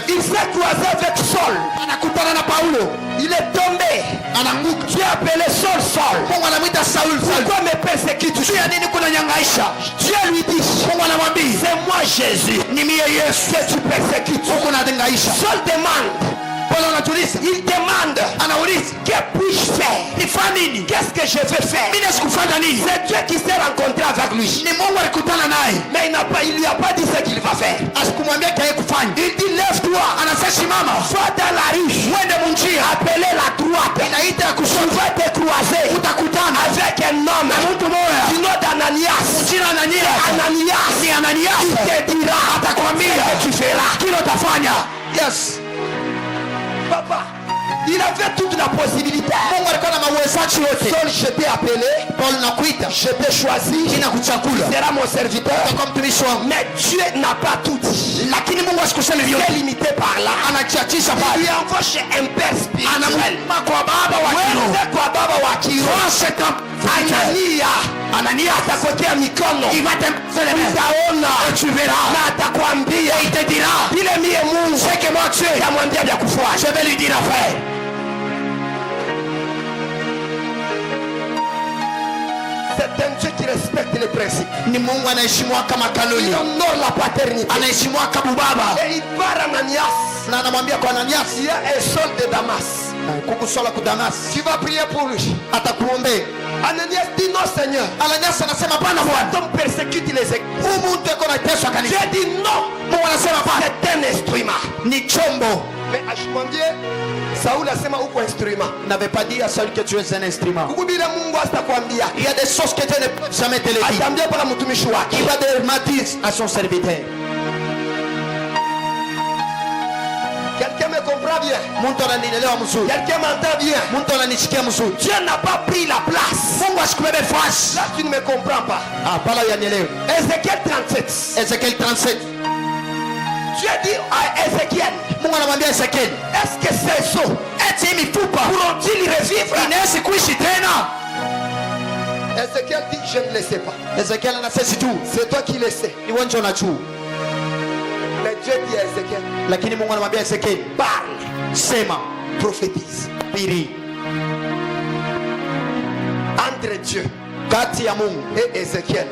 il s'est croisé avec Saul. Il est tombé. Dieu a appelé Saul. Pourquoi me persécutes? Dieu lui dit, c'est moi Jésus que tu persécutes. Saul demande. Il demande, que puis-je faire? Qu'est-ce que je vais faire? C'est Dieu qui s'est rencontré avec lui. Mais il lui a pas dit ce qu'il va faire. Il dit lève-toi, va dans la rue, appelez la droite. Tu vas te croiser avec un homme du nom d'Ananias. Il te dira ce que tu feras. Yes. Papa, il avait toute la possibilité. Saul, je t'ai appelé, je t'ai choisi, tu seras mon serviteur. Mais Dieu n'a pas tout dit. Il est limité par là. Il lui envoie chez un père spirituel. Anania atakote ya mikono, utaona, tu verras, atakwambia, il te dira, ile mie Mungu, c'est que moi tu es, yamwambia vya kufua, je vais lui dire frère. C'est un Dieu qui respecte les principes. Il honore la paternité. Et il part à Ananias. Il y a un sol de Damas. Tu vas prier pour lui. Ananias dit non Seigneur. Ton persécute les églises. Dieu dit non. C'est un instrument. Mais Ashimambie, Saoul asema uko instrument. N'avait pas dit à Saul que tu es un instrument. Il y a des choses que Dieu ne peut jamais te le dire. Il va le dire à son serviteur. Quelqu'un me comprend bien. Quelqu'un m'entend bien. Dieu n'a pas pris la place. Là tu ne me comprends pas. Ézéchiel 37. Dieu dit à Ézéchiel, est-ce que ces eaux pourront-ils revivre? Ézéchiel dit, je ne le sais pas. C'est toi qui le sais. Mais Dieu dit à Ézéchiel, parle, prophétise. Entre Dieu et Ézéchiel,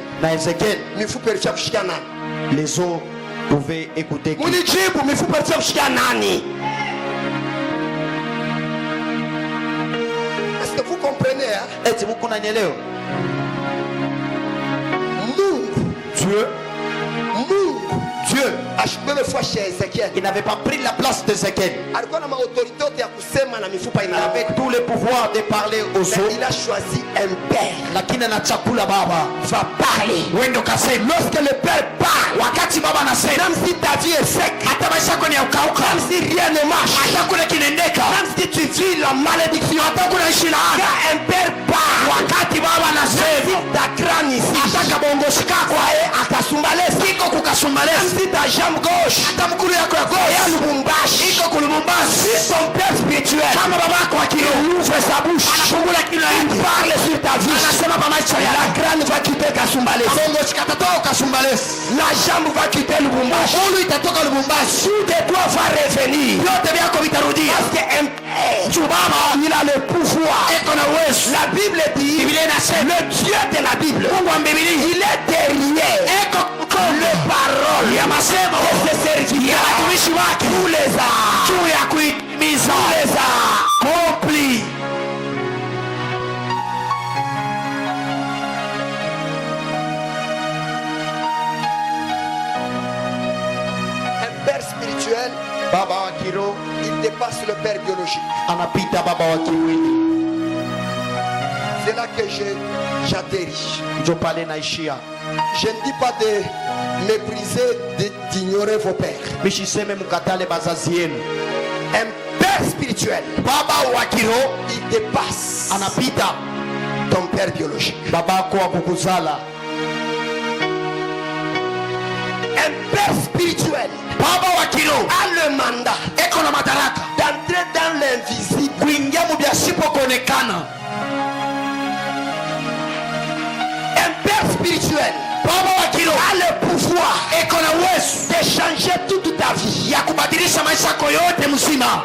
il faut purifier les eaux pouvez écouter qui? Munijibu mifupa kushikia nani? Est-ce que vous comprenez hein? Eti muko nanyelewa? Mungu, Dieu, Dieu achukue fois chez Ezekiel. il n'avait pas pris la place d'Ézéchiel. Alikuwa na autorité ya kusema na mifupa Il ina. avait tous les pouvoirs de parler aux autres. Il a choisi un père. Lakini na chakula baba Va parler. wendo kasema, Lorsque le père parle, wakati baba anasema, même si ta vie est sec, hata maisha yako ni ya ukauka, même si rien ne marche, hata kuna kinendeka, même si tu vis la malédiction, hata kuna ishi laana, quand un père parle, wakati baba anasema, ta crâne ici, hata kabongoshi kako akasumbalesa, iko kukasumbalesa, même si ta jambe gauche, hata mkuru yako ya ya gauche Lubumbashi, iko kulubumbashi, si ton père spirituel, kama babako wa kiroho ouvre sa bouche, anafungula kinywa il yake, parle sur ta vie, anasema kwa maisha la yako, crâne va quitter Kasumbalesa, kabongoshi katatoka kasumbalesa, la jambe va quitter Lubumbashi, ulu itatoka Lubumbashi, tout de toi va revenir, vyote vyako vitarudia, parce que un père, tu baba il a le pouvoir, iko na uwezo. la Bible dit, Biblia inasema le Dieu de la Bible, Mungu wa Biblia il est derrière, eko le parole, ya masemo de ses serviteurs, ya watumishi wake tous les arts, juu ya kuitimiza les arts, accompli. un père spirituel, Baba wa kiroho il dépasse le père biologique. anapita baba wa kimwili. C'est là que j'atterris. Njo pale naishia. Je ne dis pas de mépriser, d'ignorer vos pères. Mishiseme mkatale bazazi yenu. Un père spirituel, Baba wa kiroho il dépasse anapita ton père biologique. babako wa kukuzala. Un père spirituel Baba wa kiroho a le mandat eko na madaraka d'entrer dans l'invisible, kuingia mu byasipokuonekana. un père spirituel Baba wa kiroho a le pouvoir eko na uwezo de changer toute ta vie. ya kubadilisha maisha yako yote mzima.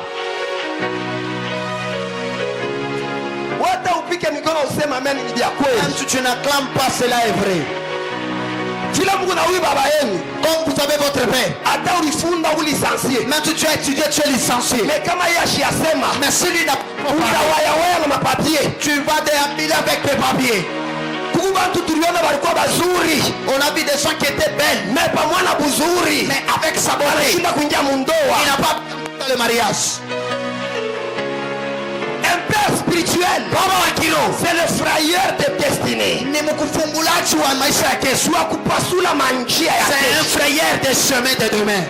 Hata upike mikono useme amen ni vya kweli. Même si tu n'acclames pas, cela est vrai. Kila mtu na huyu baba yenu, Comme vous savez votre père, hata ulifunda ulisansie. même si tu as étudié, tu es licencié. Mais kama yeye asiyasema, Mais celui n'a pas utawayawaya na mapapier. tu vas déambuler avec tes papiers. Kuku bantu tuliona walikuwa bazuri, On a vu des gens qui étaient belles, mais pamoja na buzuri, mais avec sa beauté, anashinda kuingia mundoa. il n'a pas dans le mariage. Un père spirituel, Baba wa kiroho c'est le frayeur de destinée. ni mkufungulaji wa maisha ya kesho. Wa kupasula manjia ya C'est un kesho. frayeur des chemins de demain.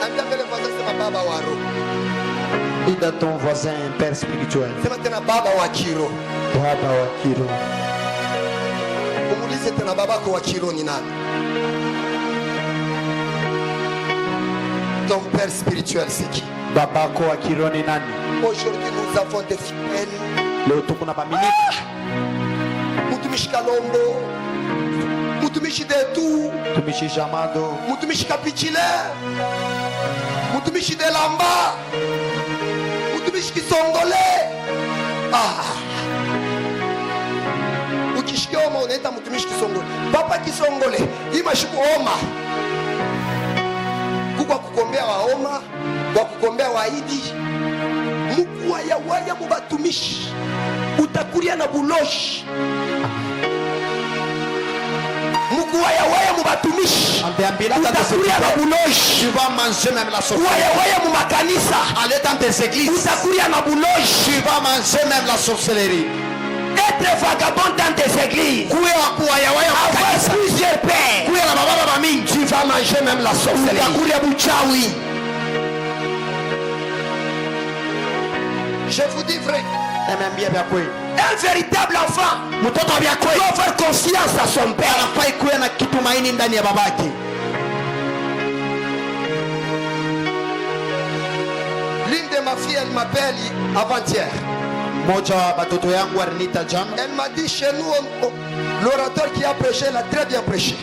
Ambia mbele kwanza, sema baba wa roho. Dis à ton voisin un père spirituel. Sema tena baba wa kiroho. Baba wa kiroho. Umuulize tena babako wa kiroho ni nani? Ton père spirituel c'est qui? Babako wa kiroho ni nani? Aujourd'hui nous avons des fidèles. Leo tuko na bamini Mutumishi Kalombo, mutumishi Detu, tumishi Jamado, mutumishi Kapitile, mutumishi Delamba, mutumishi Kisongole. Ukishikia homa unaita mutumishi Kisongole. Papa Kisongole, hii mashiku homa. Kuko kukombea wa homa, kwa kukombea waidi. Muku waya mubatumishi. Utakuria na buloshi. Muku waya mubatumishi. Utakuria na buloshi. tu vas manger même la sorcellerie. Waya mu makanisa. Aller dans tes églises, Utakuria na buloshi. tu vas manger même la sorcellerie. Être vagabond dans tes églises. Avoir plusieurs pères. Tu vas manger même la sorcellerie. Je vous dis vrai. Un véritable enfant doit faire confiance à son père. L'une de ma fille, elle m'appelle avant-hier. Elle m'a dit chez nous, l'orateur qui a prêché, il a très bien prêché.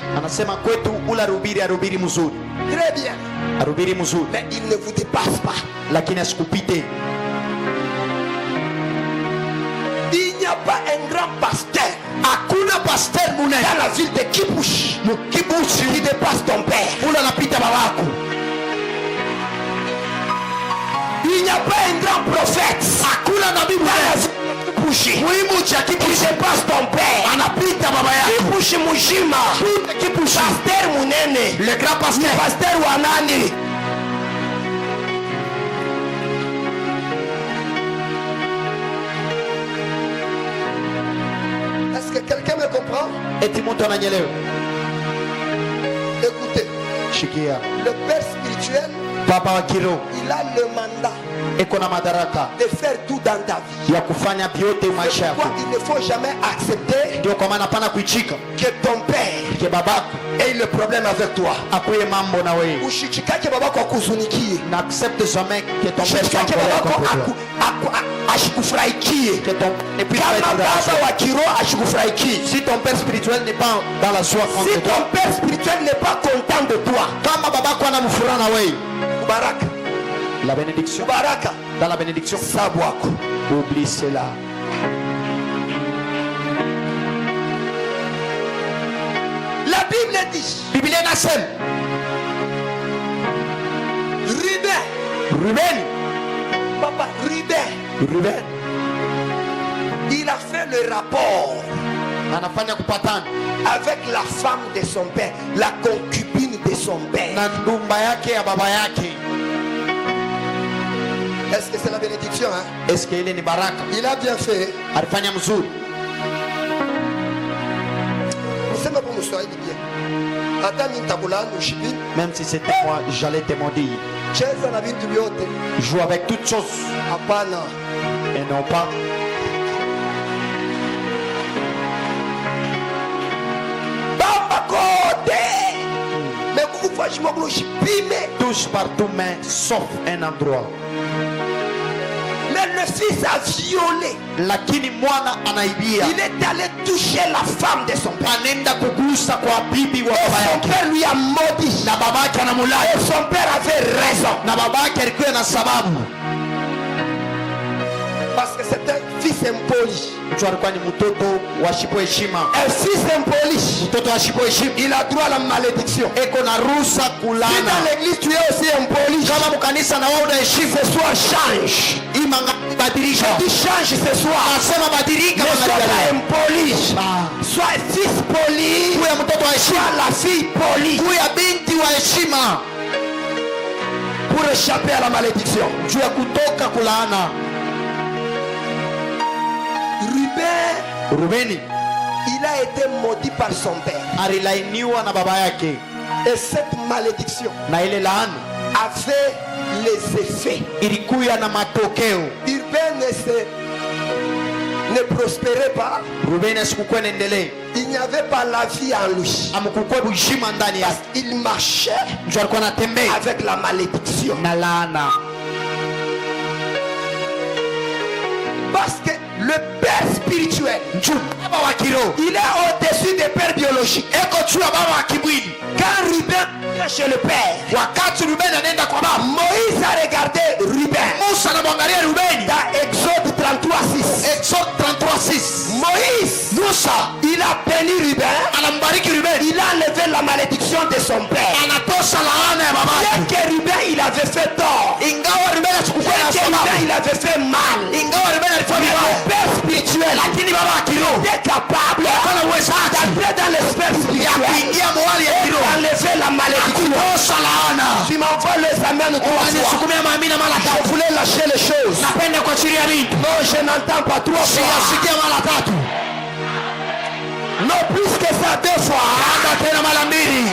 Très bien. Mais il ne vous dépasse pas. Il n'y a pas un grand pasteur Hakuna pasteur munene dans la ville de Kibushi qui dépasse ton père. ule anapita babako. Il n'y a pas un grand prophète. Hakuna nabii munene Muhimu cha Kibushi dépasse ton père. anapita baba yako. Kibushi mujima. Kibushi Pasteur munene. le grand pasteur. Pasteur wa nani? Est-ce que quelqu'un me comprend? Eti mtu ananyelewa. Écoutez, Shikia. le père spirituel, Baba wa kiroho il a le mandat eko na madaraka de faire tout dans ta vie. ya kufanya vyote maisha yako. Pourquoi il ne faut jamais accepter Ndio kwa maana hapana kuichika que ton père ke babako ait le problème avec toi. akuye mambo na wewe. Usichikake babako akuzunikie. N'accepte jamais que ton père soit en Usichikake colère babako contre toi. ashikufurahikie. Que ton et puis Kama baba wa kiroho ashikufurahikie. si ton père spirituel n'est pas dans la joie Si contre toi, ton père spirituel n'est pas content de toi, kama babako anamfuraha na wewe, baraka, la bénédiction, baraka, dans la bénédiction, sabwako. oublie cela. La Bible dit, Biblia inasema Ruben, papa, Ruben il a fait le rapport anafanya kupatana avec la femme de son père, la concubine de son père. na ndumba yake ya baba yake. Est-ce que c'est la bénédiction, hein? Est-ce que ile ni baraka? Il a bien fait. Alifanya mzuri. Vous savez pour nous bien. Hata mintakula nushibini. Même si c'était moi, j'allais te maudire. Cheza na vitu vyote. Joue avec toutes choses Hapana. et non pas. Bamba kote. Mais vous faites moi nushibime. Touche partout, mais sauf un endroit. Mais le fils a violé. Lakini mwana anaibia. Il est allé toucher la femme de son père. Anaenda kugusa kwa bibi wa Et baba son yake. père lui a maudit. Na babake anamulaki. Et son père avait raison. Na babake alikuwa na sababu. Parce que c'est un fils impoli. Mtu alikuwa ni mtoto wa shipo heshima. Un fils impoli. Mtoto wa shipo heshima. Il a droit à la malédiction. Eko na ruhusa Si kulana. dans l'église tu es aussi impoli, Kama mkanisa na wewe unaheshimu, ce soir change. imanga badilisha. Tu changes ce soir. Nasema badilika Ne sois mwanadamu. pas impoli. Sois fils poli. Kuya mtoto wa heshima. Sois la fille polie. Kuya binti wa heshima. Pour échapper à la malédiction. Juu ya kutoka kulaana. Rubeni Il a été maudit par son père. alilainiwa na baba yake. Et cette malédiction Na ile laana avait les effets. ilikuya na matokeo. Urbain ne prospérait pas. Rubeni asikukuwa naendelee. Il n'y avait pas la vie en lui. Amekukuwa bushima ndani yake. Il marchait Mtu alikuwa anatembea avec la malédiction. na laana. Parce que le père spirituel, Baba wa kiroho il est au-dessus des pères biologiques. eko juu ya baba wa kimwili. Quand Ruben est chez le père, Wakati Rubeni anaenda kwa baba, Moïse a regardé Ruben. Musa anamwangalia Rubeni. Dans Exode 33:6. Exode 33:6. Moïse, Musa il a béni Ruben. anambariki Rubeni. Il a enlevé la malédiction de son père. Anatosha laana ya baba Bien yake. que Ruben il avait fait tort. Ingawa Rubeni asikukuwa Bien na que Ruben sababu. il avait fait mal. Ingawa Rubeni alifanya Mais vibaya. le père spirituel, Lakini baba wa kiroho est capable ana uwezaji d'entrer dans l'esprit ya spirituel kuingia mwali ya et kiroho. d'enlever la malédiction. Tosha laana. Tu m'envoies les amens trois fois. Unanisukumia maamina mara Je tatu. voulais lâcher les choses. Napenda kuachilia vitu. Non, je n'entends pas trois fois. Siyasikia mara tatu. Non, plus que ça, deux fois. Anda tena mara mbili.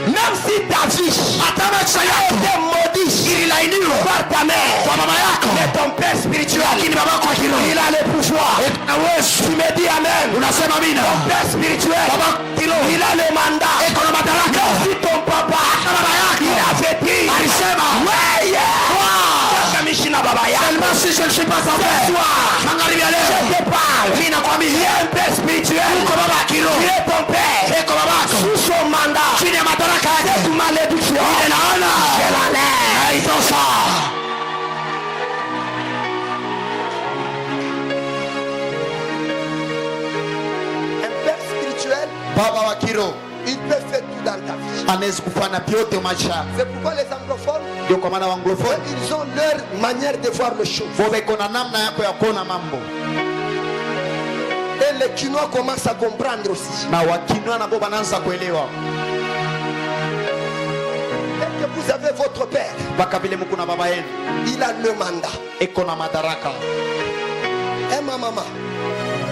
Même si ta vie Hata maisha a yako été maudite ililainiwa par ta mère, kwa mama yako. mais ton père spirituel, Lakini baba yako wa kiroho il a le pouvoir. na uwezo. Tu me dis amen. Unasema amina. Ton père spirituel, Baba kiroho il a le mandat. eko na madaraka. Si ton papa, Baba yako il avait dit, alisema ouais, Kamishina baba yako. seulement si je ne suis pas en paix. Magharibi ya leo Je te parle. mimi nakwambia Il y a un père spirituel. uko baba wa kiroho Il est ton père. eko babako Sous son mandat. chini ya madaraka yake. Cette malédiction. Ile laana Je l'enlève. haitosha. Baba wa kiroho il peut faire tout dans ta vie. anaweza kufanya vyote maisha. C'est pourquoi les anglophones, Ndio kwa maana Waanglophone ils ont leur manière de voir les choses. wako na namna yako ya kuona mambo, Et les Chinois commencent à comprendre aussi. na Wakinwa nabo wanaanza kuelewa. Dès que vous avez votre père, Baka vile mko na baba yenu il a le mandat. eko na madaraka. Et ma maman,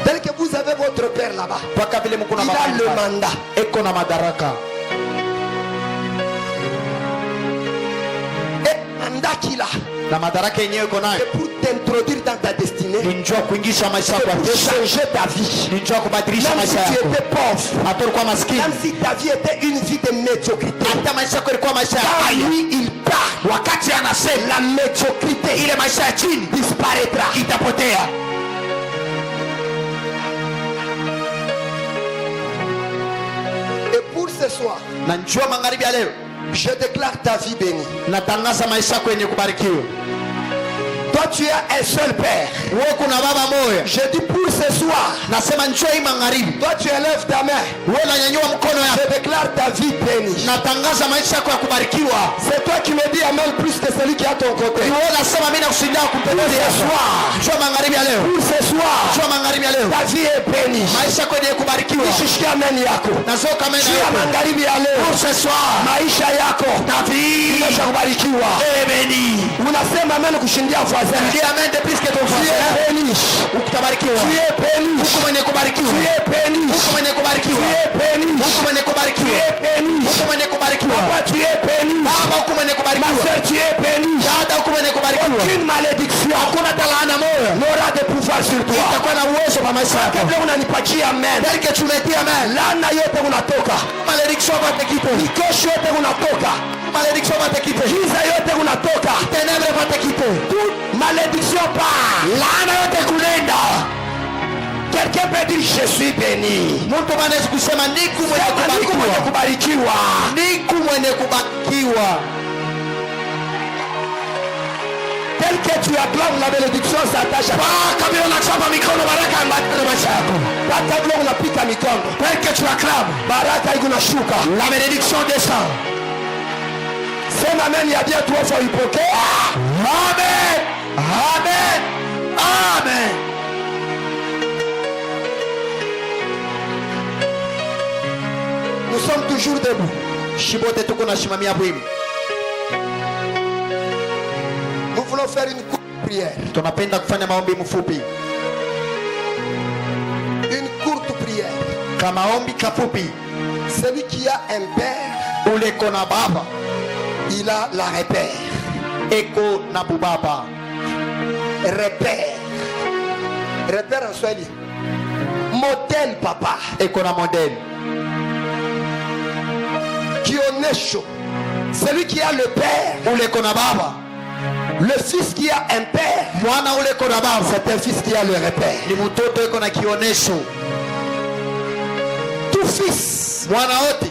tel que vous avez votre père là-bas, Baka vile mko na il baba a le yenu mandat. eko na madaraka. Et mandat qu'il a, Na madaraka yenyewe iko nayo c'est pour t'introduire dans ta destinée, ni njoo kuingisha maisha c'est yako, pour changer ta vie. ni njoo kubadilisha Même si maisha tu yako. étais pauvre, Hata ulikuwa maskini, même si ta vie était une vie de médiocrité, hata maisha yako ilikuwa maisha ya quand haya, lui il part, wakati anasema la médiocrité ile maisha ya chini disparaîtra. itapotea. Et pour ce soir, Na njoo magharibi ya leo je déclare ta vie bénie. natangaza maisha yako yenye kubarikiwa. Toi tu as un seul père. Wewe kuna baba moja, Je dis pour ce soir, nasema njoo hii magharibi, toi tu élèves ta main. wewe unanyanyua mkono Je yako, déclare ta vie bénie. natangaza maisha yako ya kubarikiwa. C'est toi qui me dis amen plus que celui qui est à ton côté. Wewe unasema mimi nakushindia kumpendeza Yesu. Njoo magharibi ya leo, Pour ce soir, njoo magharibi ya leo, ta vie est bénie. maisha yako yenye kubarikiwa. Shishiki amen yako. Nazoka mimi Juu ya na magharibi ya leo, pour ce soir maisha yako imesha kubarikiwa. béni. Unasema amen kushindia voisin. Dis amen de plus que ton Tu es frère. béni. Ukitabarikiwa. Tu es béni. Huko mwenye kubarikiwa. Tu es béni. Huko mwenye Tu kubarikiwa. es béni. Huko mwenye Tu kubarikiwa. es béni. Huko mwenye kubarikiwa. Papa, tu es béni. Baba huko mwenye Ma kubarikiwa. soeur, tu es béni. Dada huko mwenye kubarikiwa. Aucune malédiction Hakuna talaana moyo n'aura de pouvoir sur toi. itakuwa na uwezo kwa maisha yako. Kabla unanipatia amen. Deke tumetia amen. Laana yote unatoka. Malédiction vate quitte. Mikoshi yote unatoka. Malédiction vate quitte. Giza yote unatoka. Ténèbres vate quitte. Toute malédiction part. Laana yote kunenda. Quelqu'un peut dire je suis béni. Mtu anaweza kusema niku mwenye Sema niko mwenye kubarikiwa. kubarikiwa. Niku mwenye kubarikiwa. Tel que tu acclames la bénédiction s'attache à toi. Kama unachapa mikono baraka ambatana maisha yako. Kabla unapika mikono. Tel que tu acclames, Baraka iko nashuka. la bénédiction descend. Sema amen ya bien tu faut ipokea. Amen. Amen. Amen. Nous sommes toujours debout. Shibote tuko na shimamia bwimu. Nous voulons faire une courte prière. Tunapenda kufanya maombi mfupi. Une courte prière. Kama ombi kafupi. Celui qui a un père, Ule kona baba, il a la repère. eko na bubaba. Repère. Repère en Swahili. Modèle papa. Eko na modèle. Kionesho. Celui qui a le père, Ule kona baba. le fils qui a un père, Mwana ule kona baba. c'est un fils qui a le repère. Ni mtoto eko na kionesho. Tout fils, Mwana wote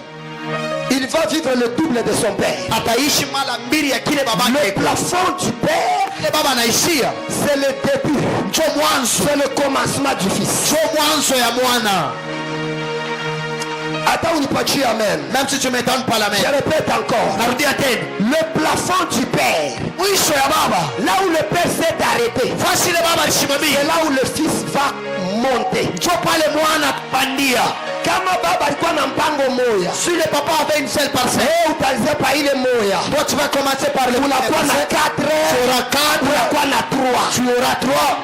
il va vivre le double de son père. ataishi mara mbili ya kile babake Le eko. plafond du père, Kile baba anaishia c'est le début. njo mwanzo. C'est le commencement du fils. Njo mwanzo ya mwana. Attends, on pas dit amen. Même si tu m'étonnes pas la Je main. répète encore. Narudia tena. Le plafond du père, Mwisho ya baba. là où le père s'est arrêté, Fasi ile baba c'est alisimamia. là où le fils va monter. Njo pale mwana kupandia. Kama baba alikuwa na mpango moya, Si le papa avait une seule parcelle, utaanzia pa ile moya, toi tu vas commencer par le unakuwa na 4, Tu auras 4, unakuwa na 3. tu auras 3.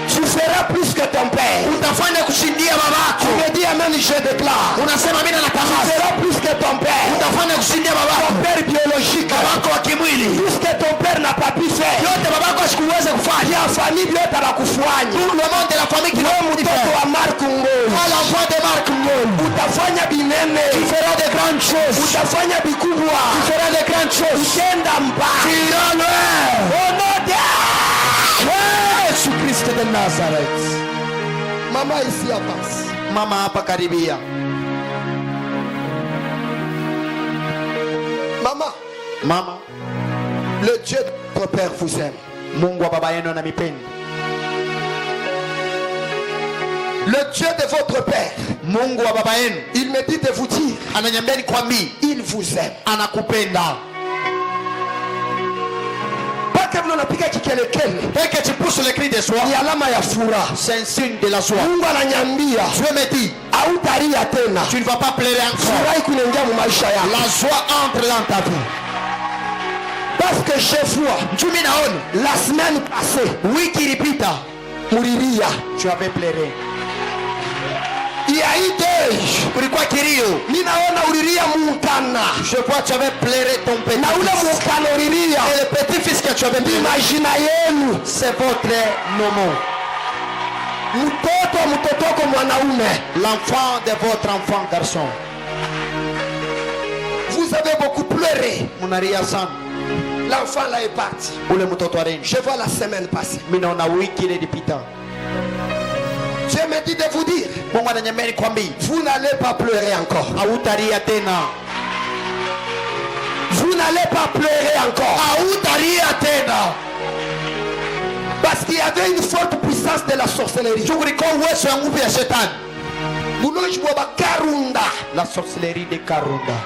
Tu feras plus que ton père. Utafanya kushindia Tu babako. me dis amen, je déclare. Unasema mimi Tu natangaza. feras plus que ton père. Utafanya kushindia Ton babako. père biologique. Babako wa kimwili. Tout ce que ton père n'a pas pu faire. Yote babako asikuweze kufanya. Ya famille yote anakufanya. Tout le monde de la famille qui Wewe mtoto wa Mark Ngoli. Toi l'enfant de Marc Ngoli. Utafanya binene. Tu feras de grandes choses. Utafanya bikubwa. Tu feras de grandes choses. Utenda mbaya. Tu iras loin. Au nom de Yesu Kristo de Nazareth. Maman ici avance. Mama hapa karibia. Maman, Mama, le Dieu de votre père vous aime. Mungu wa baba yenu anamipenda. Le Dieu de votre père, Mungu wa baba yenu, il me dit de vous dire, ananiambia nikwambie, il vous aime. anakupenda. Paka vile unapiga kikelekele, Peke tu pousses le cri de joie, ni alama ya furaha. c'est un signe de la joie. Mungu ananiambia, Dieu me dit, hautalia tena. tu ne vas pas pleurer encore. Furaha kuingia mu maisha yako. La joie entre dans ta vie. Parce que je vois, Mimi naona la semaine passée, wiki ilipita mulilia. tu avais pleuré. Il y a eu deuil. Kulikuwa kilio. Ninaona ulilia mukana. Je vois tu avais pleuré ton petit. Na ule mukana ulilia. Et le petit fils que tu avais pleuré, Imagina yenu. c'est votre nomo. Mutotoko mwanaume. L'enfant de votre enfant garçon. Vous avez beaucoup pleuré. Munaria sana. L'enfant là est parti. Ule mtoto arenje. Je vois la semaine passée. Mimi naona wiki ile ilipita. Dieu me dit de vous dire, Mungu ananiambia nikwambie, vous n'allez pas pleurer encore. hautalia tena. Vous n'allez pas pleurer encore. Hautalia tena. Parce qu'il y avait une forte puissance de la sorcellerie. Kulikuwa uwezo wa nguvu ya shetani. Buloji bwa Karunda. La sorcellerie de Karunda.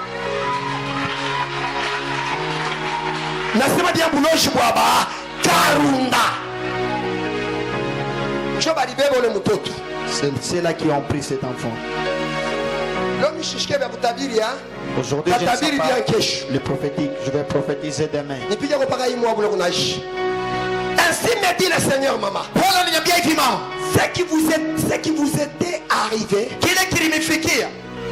Nasema bien buloji bwa Karunda. C'est là qui ont pris cet enfant. Aujourd'hui, je ne sais pas le prophétique. Je vais prophétiser demain. Ainsi me dit le Seigneur, maman. Ce qui vous était arrivé,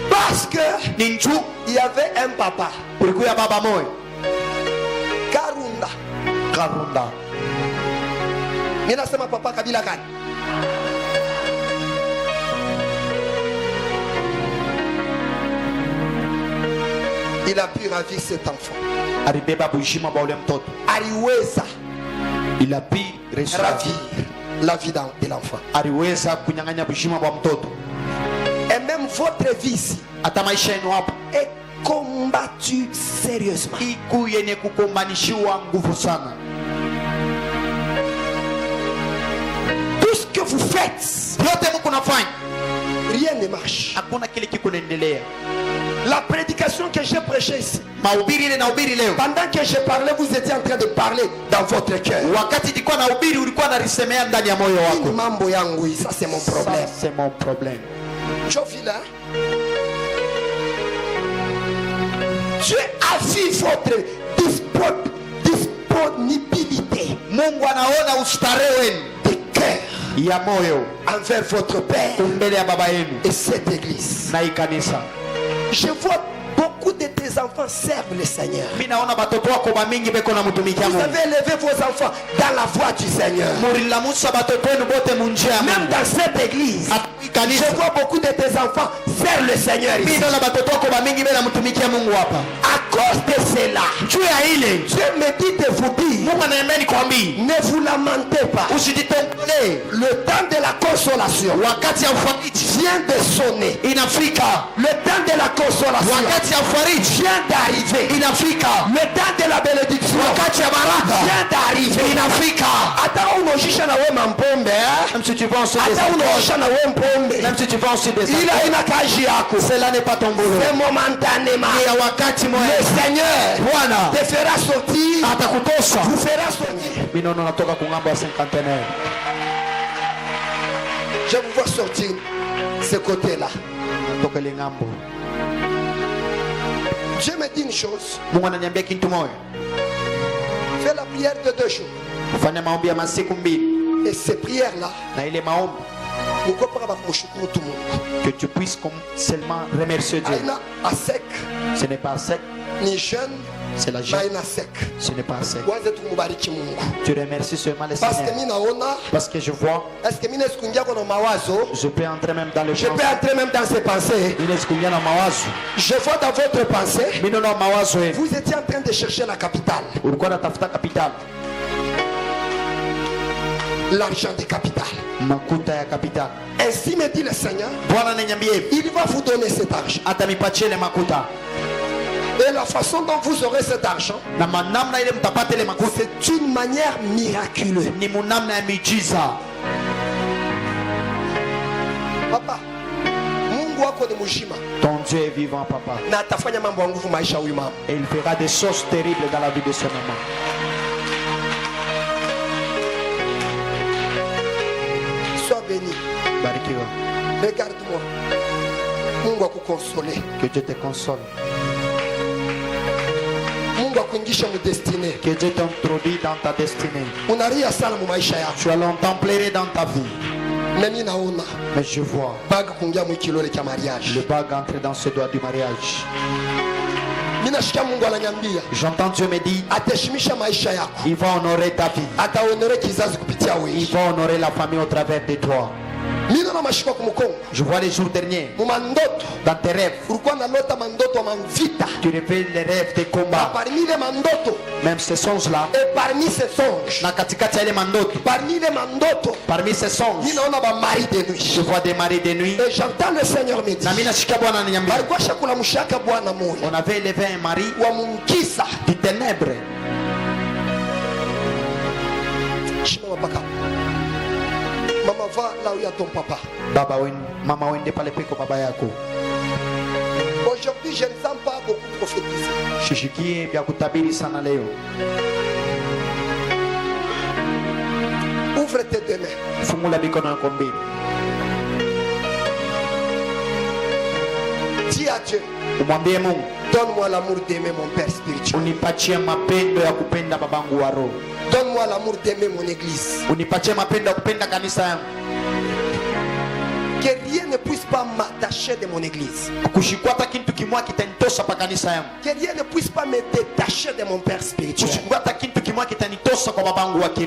parce que il y avait un papa, Karunda. Ninasema papa kabila gani? Il a pu ravir cet enfant. Aliweza. Il a pu ravir la vie de l'enfant. Et même votre vie ici est combattue sérieusement. Tout ce que vous faites, rien ne marche. La prédication que j'ai prêchée ici, pendant que je parlais, vous étiez en train de parler dans votre cœur. Ça c'est mon problème. C'est mon problème. Dieu a vu votre disponibilité de cœur envers votre Père et cette église. Je vois beaucoup de tes enfants servent le Seigneur. Vous avez élevé vos enfants dans la voie du Seigneur. Même dans cette église, je vois beaucoup de tes enfants servent le Seigneur ici. À cause de cela, Dieu me dit de vous dire, ne vous lamentez pas. Le temps de la consolation vient de sonner. Le temps de la consolation vient d'arriver. Le temps de la bénédiction vient d'arriver. Même si tu vas cela n'est pas ton boulot. C'est momentanément. Le Seigneur te fera sortir. Vous fera sortir. Je vous vois sortir ce côté-là. Dieu me dit une chose. Fais la prière de 2 jours. Et ces prières-là, que tu puisses seulement remercier Dieu. Ce n'est pas sec, ni jeune, c'est la jeune. Ce n'est pas sec. Tu remercies seulement le Seigneur. Parce que je vois, je peux entrer même dans le je peux entrer même dans ses pensées. Je vois dans votre pensée, vous étiez en train de chercher la capitale. L'argent des capitales. Ainsi me dit le Seigneur, il va vous donner cet argent. Et la façon dont vous aurez cet argent, c'est une manière miraculeuse. Papa, Mungu wako ni mzima. Ton Dieu est vivant, papa. Na atafanya mambo ya nguvu maisha huyu mama. Et il fera des choses terribles dans la vie de ce maman. Sois béni. Barikiwa. Regarde-moi. Mungu akukonsole. Que Dieu te console. Mungu akuingishe mu destinée. Que Dieu t'introduise dans ta destinée. Unalia sana mu maisha yako. Tu as longtemps pleuré dans ta vie. Mais je vois le bague entrer dans ce doigt du mariage. J'entends Dieu me dire, il va honorer ta vie. Il va honorer la famille au travers de toi. Je vois les jours derniers dans tes rêves. Tu rêves les rêves des combats. Même ces songes là. Et parmi ces songes, parmi ces songes, je vois des maris de nuit. Et j'entends le Seigneur me dire, on avait élevé un mari du ténèbre. Maman, va là où il y a ton papa. Aujourd'hui, je ne sens pas beaucoup prophétiser. Ouvre tes deux mains. Dis à Dieu, donne-moi l'amour d'aimer mon Père spirituel. Donne-moi l'amour d'aimer mon église. Que rien ne puisse pas m'attacher de mon église. Que rien ne puisse pas me détacher de mon Père spirituel.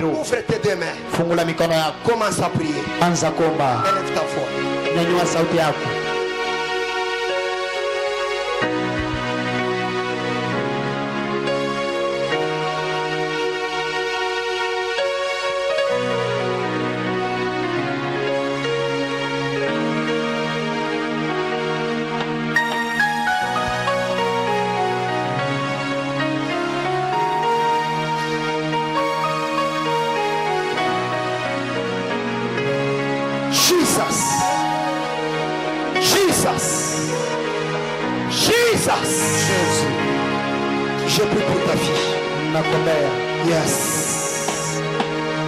Ouvre tes deux mains. Commence à prier. Élève ta voix. Jésus, je prie pour ta fille. Yes.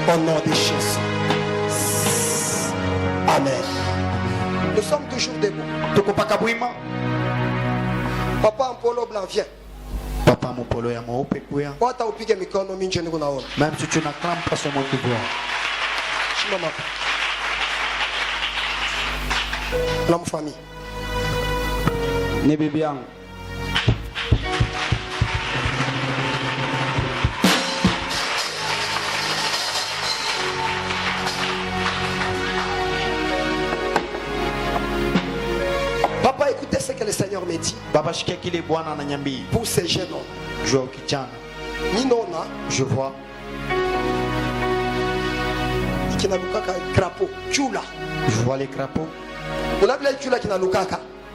Au nom de Jésus. Amen. Nous sommes toujours debout. Papa Mpolo Blanc, viens. Papa Mpolo ya mweupe kuya. Même si tu n'acclames pas ce mot de voix. L'homme famille. Ni bibi yangu. Papa, écoutez ce que le Seigneur me dit. Pour ces jeunes hommes. Je vois. Je vois les crapauds.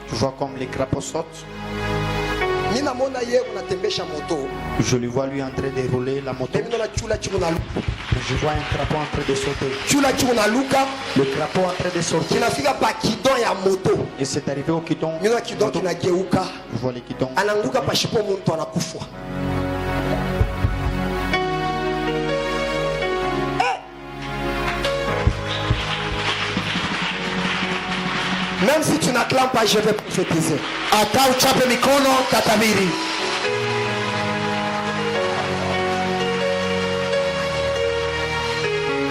Je vois comme les crapauds sautent. Je le vois lui en train de rouler la moto. Je vois un crapaud en train de sauter. Le crapaud en train de sortir. Et c'est arrivé au guidon. Je vois le guidon. Même si tu n'acclames pas, je vais prophétiser.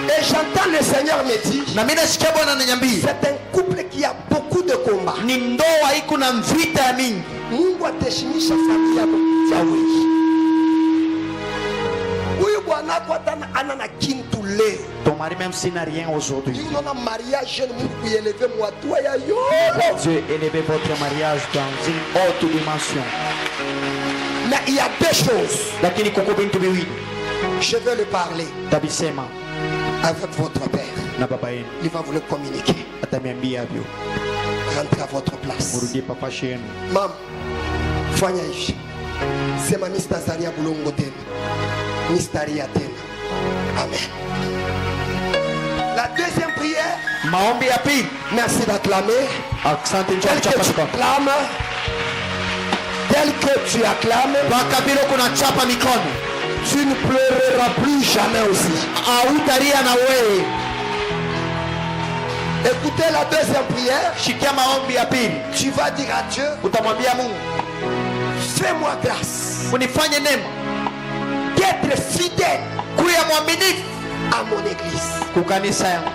Et j'entends le Seigneur me dire, c'est un couple qui a beaucoup de combats. Mungu ataheshimisha familia yako. Huyu bwana wako ana na kintu leo. Ton mari même s'il n'a rien aujourd'hui. Dieu élevez votre mariage dans une haute dimension. Mais il y a deux choses. Je vais le parler avec votre père. Il va vous le communiquer. Rentrez à votre place. Maman, fanya hivi. Sema Mr. Zaria Bulongo tena. Mr. Ria tena. Amen. La deuxième prière, Maombi ya pili. Merci d'acclamer. Asante Tel que tu acclames. Tel que tu acclames. Wakabilo kuna chapa mikono. Tu ne pleureras plus jamais aussi. Hautalia na wewe. Écoutez la deuxième prière. Shikia maombi ya pili. Tu vas dire à Dieu. Utamwambia Mungu. Fais-moi grâce. Unifanye neema. D'être fidèle. Kuya mwaminifu. À mon église. Kukanisa yangu.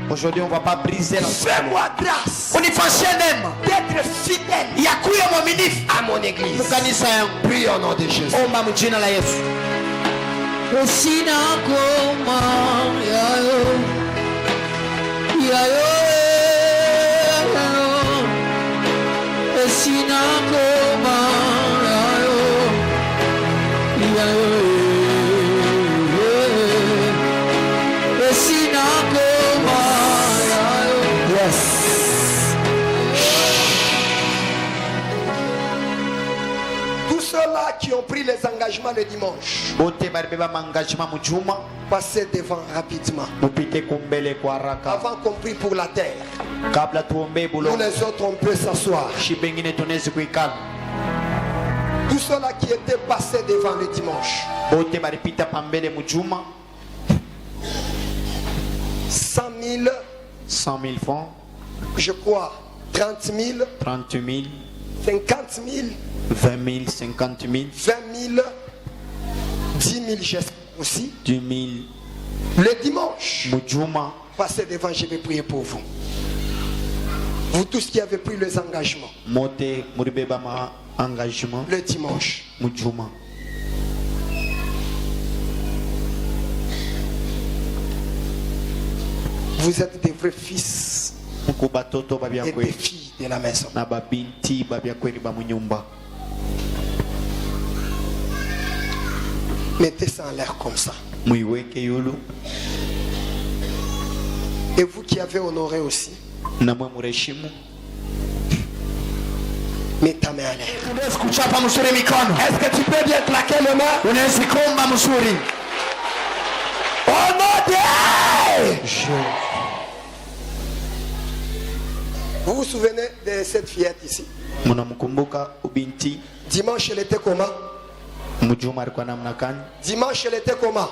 Aujourd'hui on va pas briser la. Fais-moi grâce. Unifanye neema. D'être fidèle. Ya kuya mwaminifu. À mon église. Kukanisa yangu. Prie au nom de Jésus. Omba mjina la Yesu. Sina koma yayo yayo sina koma yayo yayo sina koma yayo. Yes. Tous ceux-là qui ont pris les engagements le dimanche, passez devant rapidement. Avant qu'on prie pour la terre, nous les autres on peut s'asseoir. Tous ceux-là qui étaient passés devant le dimanche, 100 000 francs, je crois 30 000, 50 000, 20 000, 50 000, 20 000, 10 000 j'espère aussi. 10 000. Le dimanche, passez devant, je vais prier pour vous. Vous tous qui avez pris les engagements. Le dimanche. Vous êtes des vrais fils et des filles de la maison. Mettez ça en l'air comme ça. Et vous qui avez honoré aussi, mets ta main à l'air. Est-ce que tu peux bien claquer le main? Oh mon Dieu! Vous vous souvenez de cette fillette ici? Dimanche elle était comment? Dimanche elle était comment?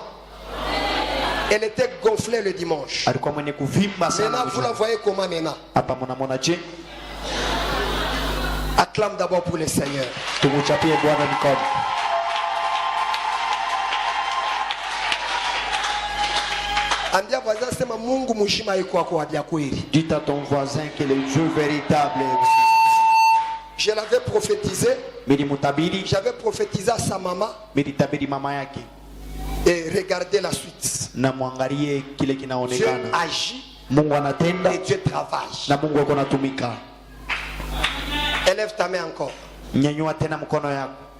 Elle était gonflée le dimanche. Maintenant vous la voyez comment maintenant? Acclame d'abord pour le Seigneur. Dites à ton voisin que le Dieu véritable. Je l'avais prophétisé. J'avais prophétisé à sa maman. Et regardez la suite. Dieu agit et Dieu travaille. Élève ta main encore.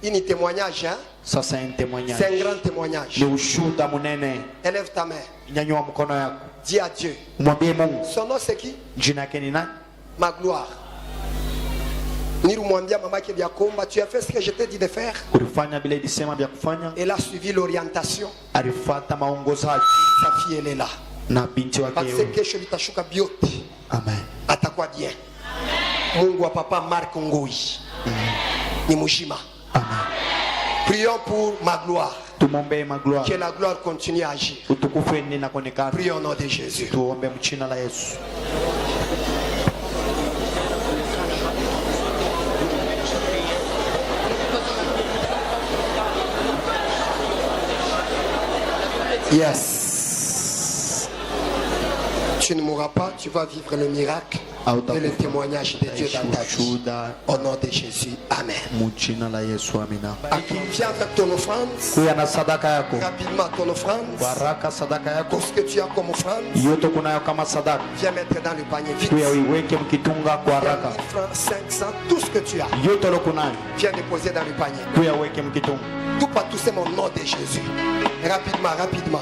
Un témoignage, hein? Ça c'est un témoignage. C'est un grand témoignage. Élève ta main. Dis à Dieu. Son nom c'est qui? Ma gloire. Tu as fait ce que je t'ai dit de faire. Elle a suivi l'orientation. Sa fille elle est là. Parce que je lui tashuka biote. Amen. Atakwa bien. Mungu wa papa Marc Ngoi. Ni Mujima. Prions pour ma gloire. Que la gloire continue à agir. Prions au nom de Jésus. Yes. Tu ne mourras pas, tu vas vivre le miracle et le témoignage de Dieu dans ta vie. Au nom de Jésus. Amen. Viens avec ton offrande. Rapidement ton offrande. Tout ce que tu as comme offrande. Viens mettre dans le panier vite. 1000 francs, 500, tout ce que tu as. Viens déposer dans le panier. Tout partout c'est mon nom de Jésus. Rapidement, rapidement.